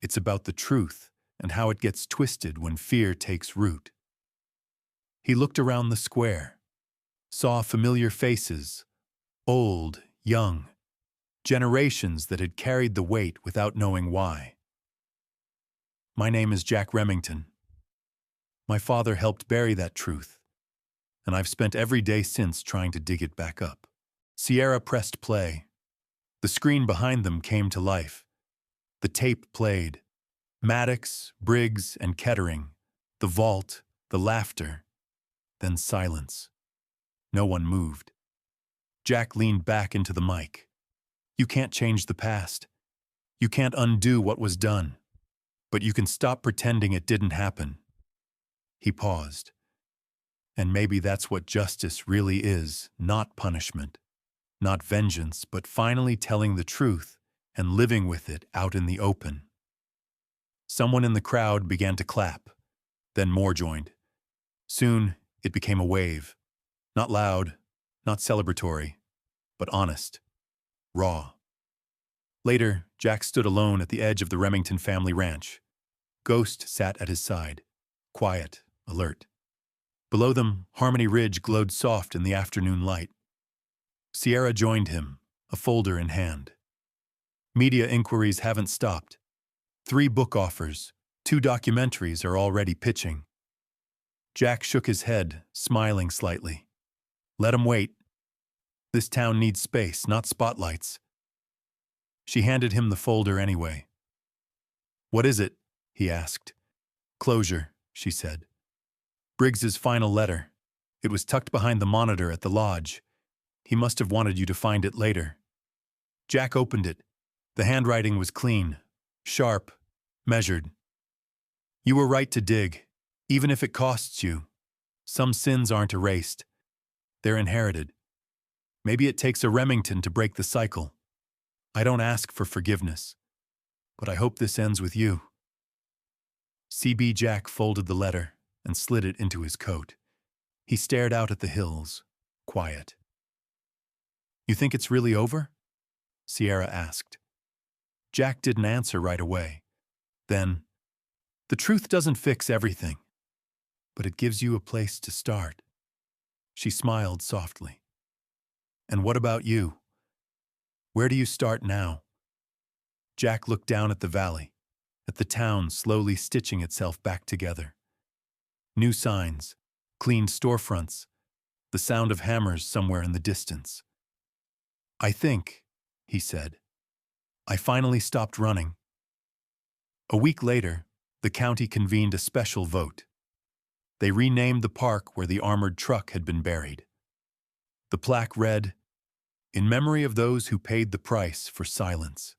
A: It's about the truth and how it gets twisted when fear takes root. He looked around the square, saw familiar faces, old, young, generations that had carried the weight without knowing why. My name is Jack Remington. My father helped bury that truth, and I've spent every day since trying to dig it back up. Sierra pressed play. The screen behind them came to life. The tape played. Maddox, Briggs, and Kettering. The vault, the laughter. Then silence. No one moved. Jack leaned back into the mic. You can't change the past. You can't undo what was done. But you can stop pretending it didn't happen. He paused. And maybe that's what justice really is, not punishment, not vengeance, but finally telling the truth and living with it out in the open. Someone in the crowd began to clap. Then more joined. Soon, it became a wave. Not loud, not celebratory, but honest, raw. Later, Jack stood alone at the edge of the Remington family ranch. Ghost sat at his side, quiet, alert. Below them, Harmony Ridge glowed soft in the afternoon light. Sierra joined him, a folder in hand. Media inquiries haven't stopped. 3 book offers, 2 documentaries are already pitching. Jack shook his head, smiling slightly. Let 'em wait. This town needs space, not spotlights. She handed him the folder anyway. What is it? He asked. Closure, she said. Briggs's final letter. It was tucked behind the monitor at the lodge. He must have wanted you to find it later. Jack opened it. The handwriting was clean, sharp, measured. You were right to dig, even if it costs you. Some sins aren't erased. They're inherited. Maybe it takes a Remington to break the cycle. I don't ask for forgiveness, but I hope this ends with you. CB Jack folded the letter and slid it into his coat. He stared out at the hills, quiet. You think it's really over? Sierra asked. Jack didn't answer right away. Then, the truth doesn't fix everything, but it gives you a place to start. She smiled softly. And what about you? Where do you start now? Jack looked down at the valley, at the town slowly stitching itself back together. New signs, cleaned storefronts, the sound of hammers somewhere in the distance. I think, he said, I finally stopped running. A week later, the county convened a special vote. They renamed the park where the armored truck had been buried. The plaque read, "In memory of those who paid the price for silence.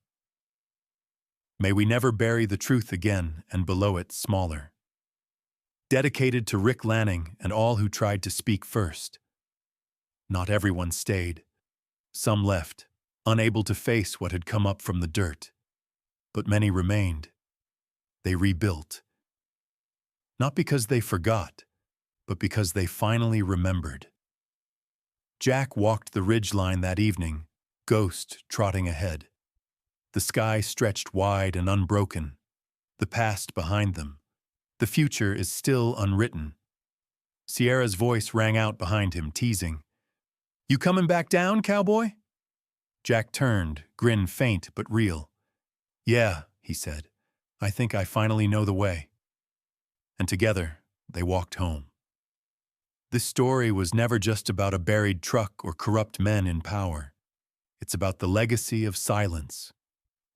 A: May we never bury the truth again, and below it smaller. Dedicated to Rick Lanning and all who tried to speak first. Not everyone stayed. Some left, unable to face what had come up from the dirt. But many remained. They rebuilt. Not because they forgot, but because they finally remembered." Jack walked the ridgeline that evening, Ghost trotting ahead. The sky stretched wide and unbroken, the past behind them. The future is still unwritten. Sierra's voice rang out behind him, teasing, "You coming back down, cowboy?" Jack turned, grin faint but real. "Yeah," he said, "I think I finally know the way." And together, they walked home. This story was never just about a buried truck or corrupt men in power. It's about the legacy of silence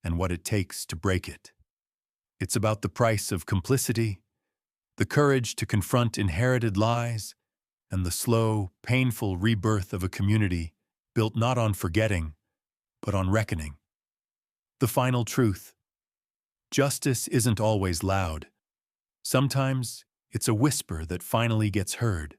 A: and what it takes to break it. It's about the price of complicity, the courage to confront inherited lies, and the slow, painful rebirth of a community built not on forgetting, but on reckoning. The final truth: justice isn't always loud. Sometimes it's a whisper that finally gets heard.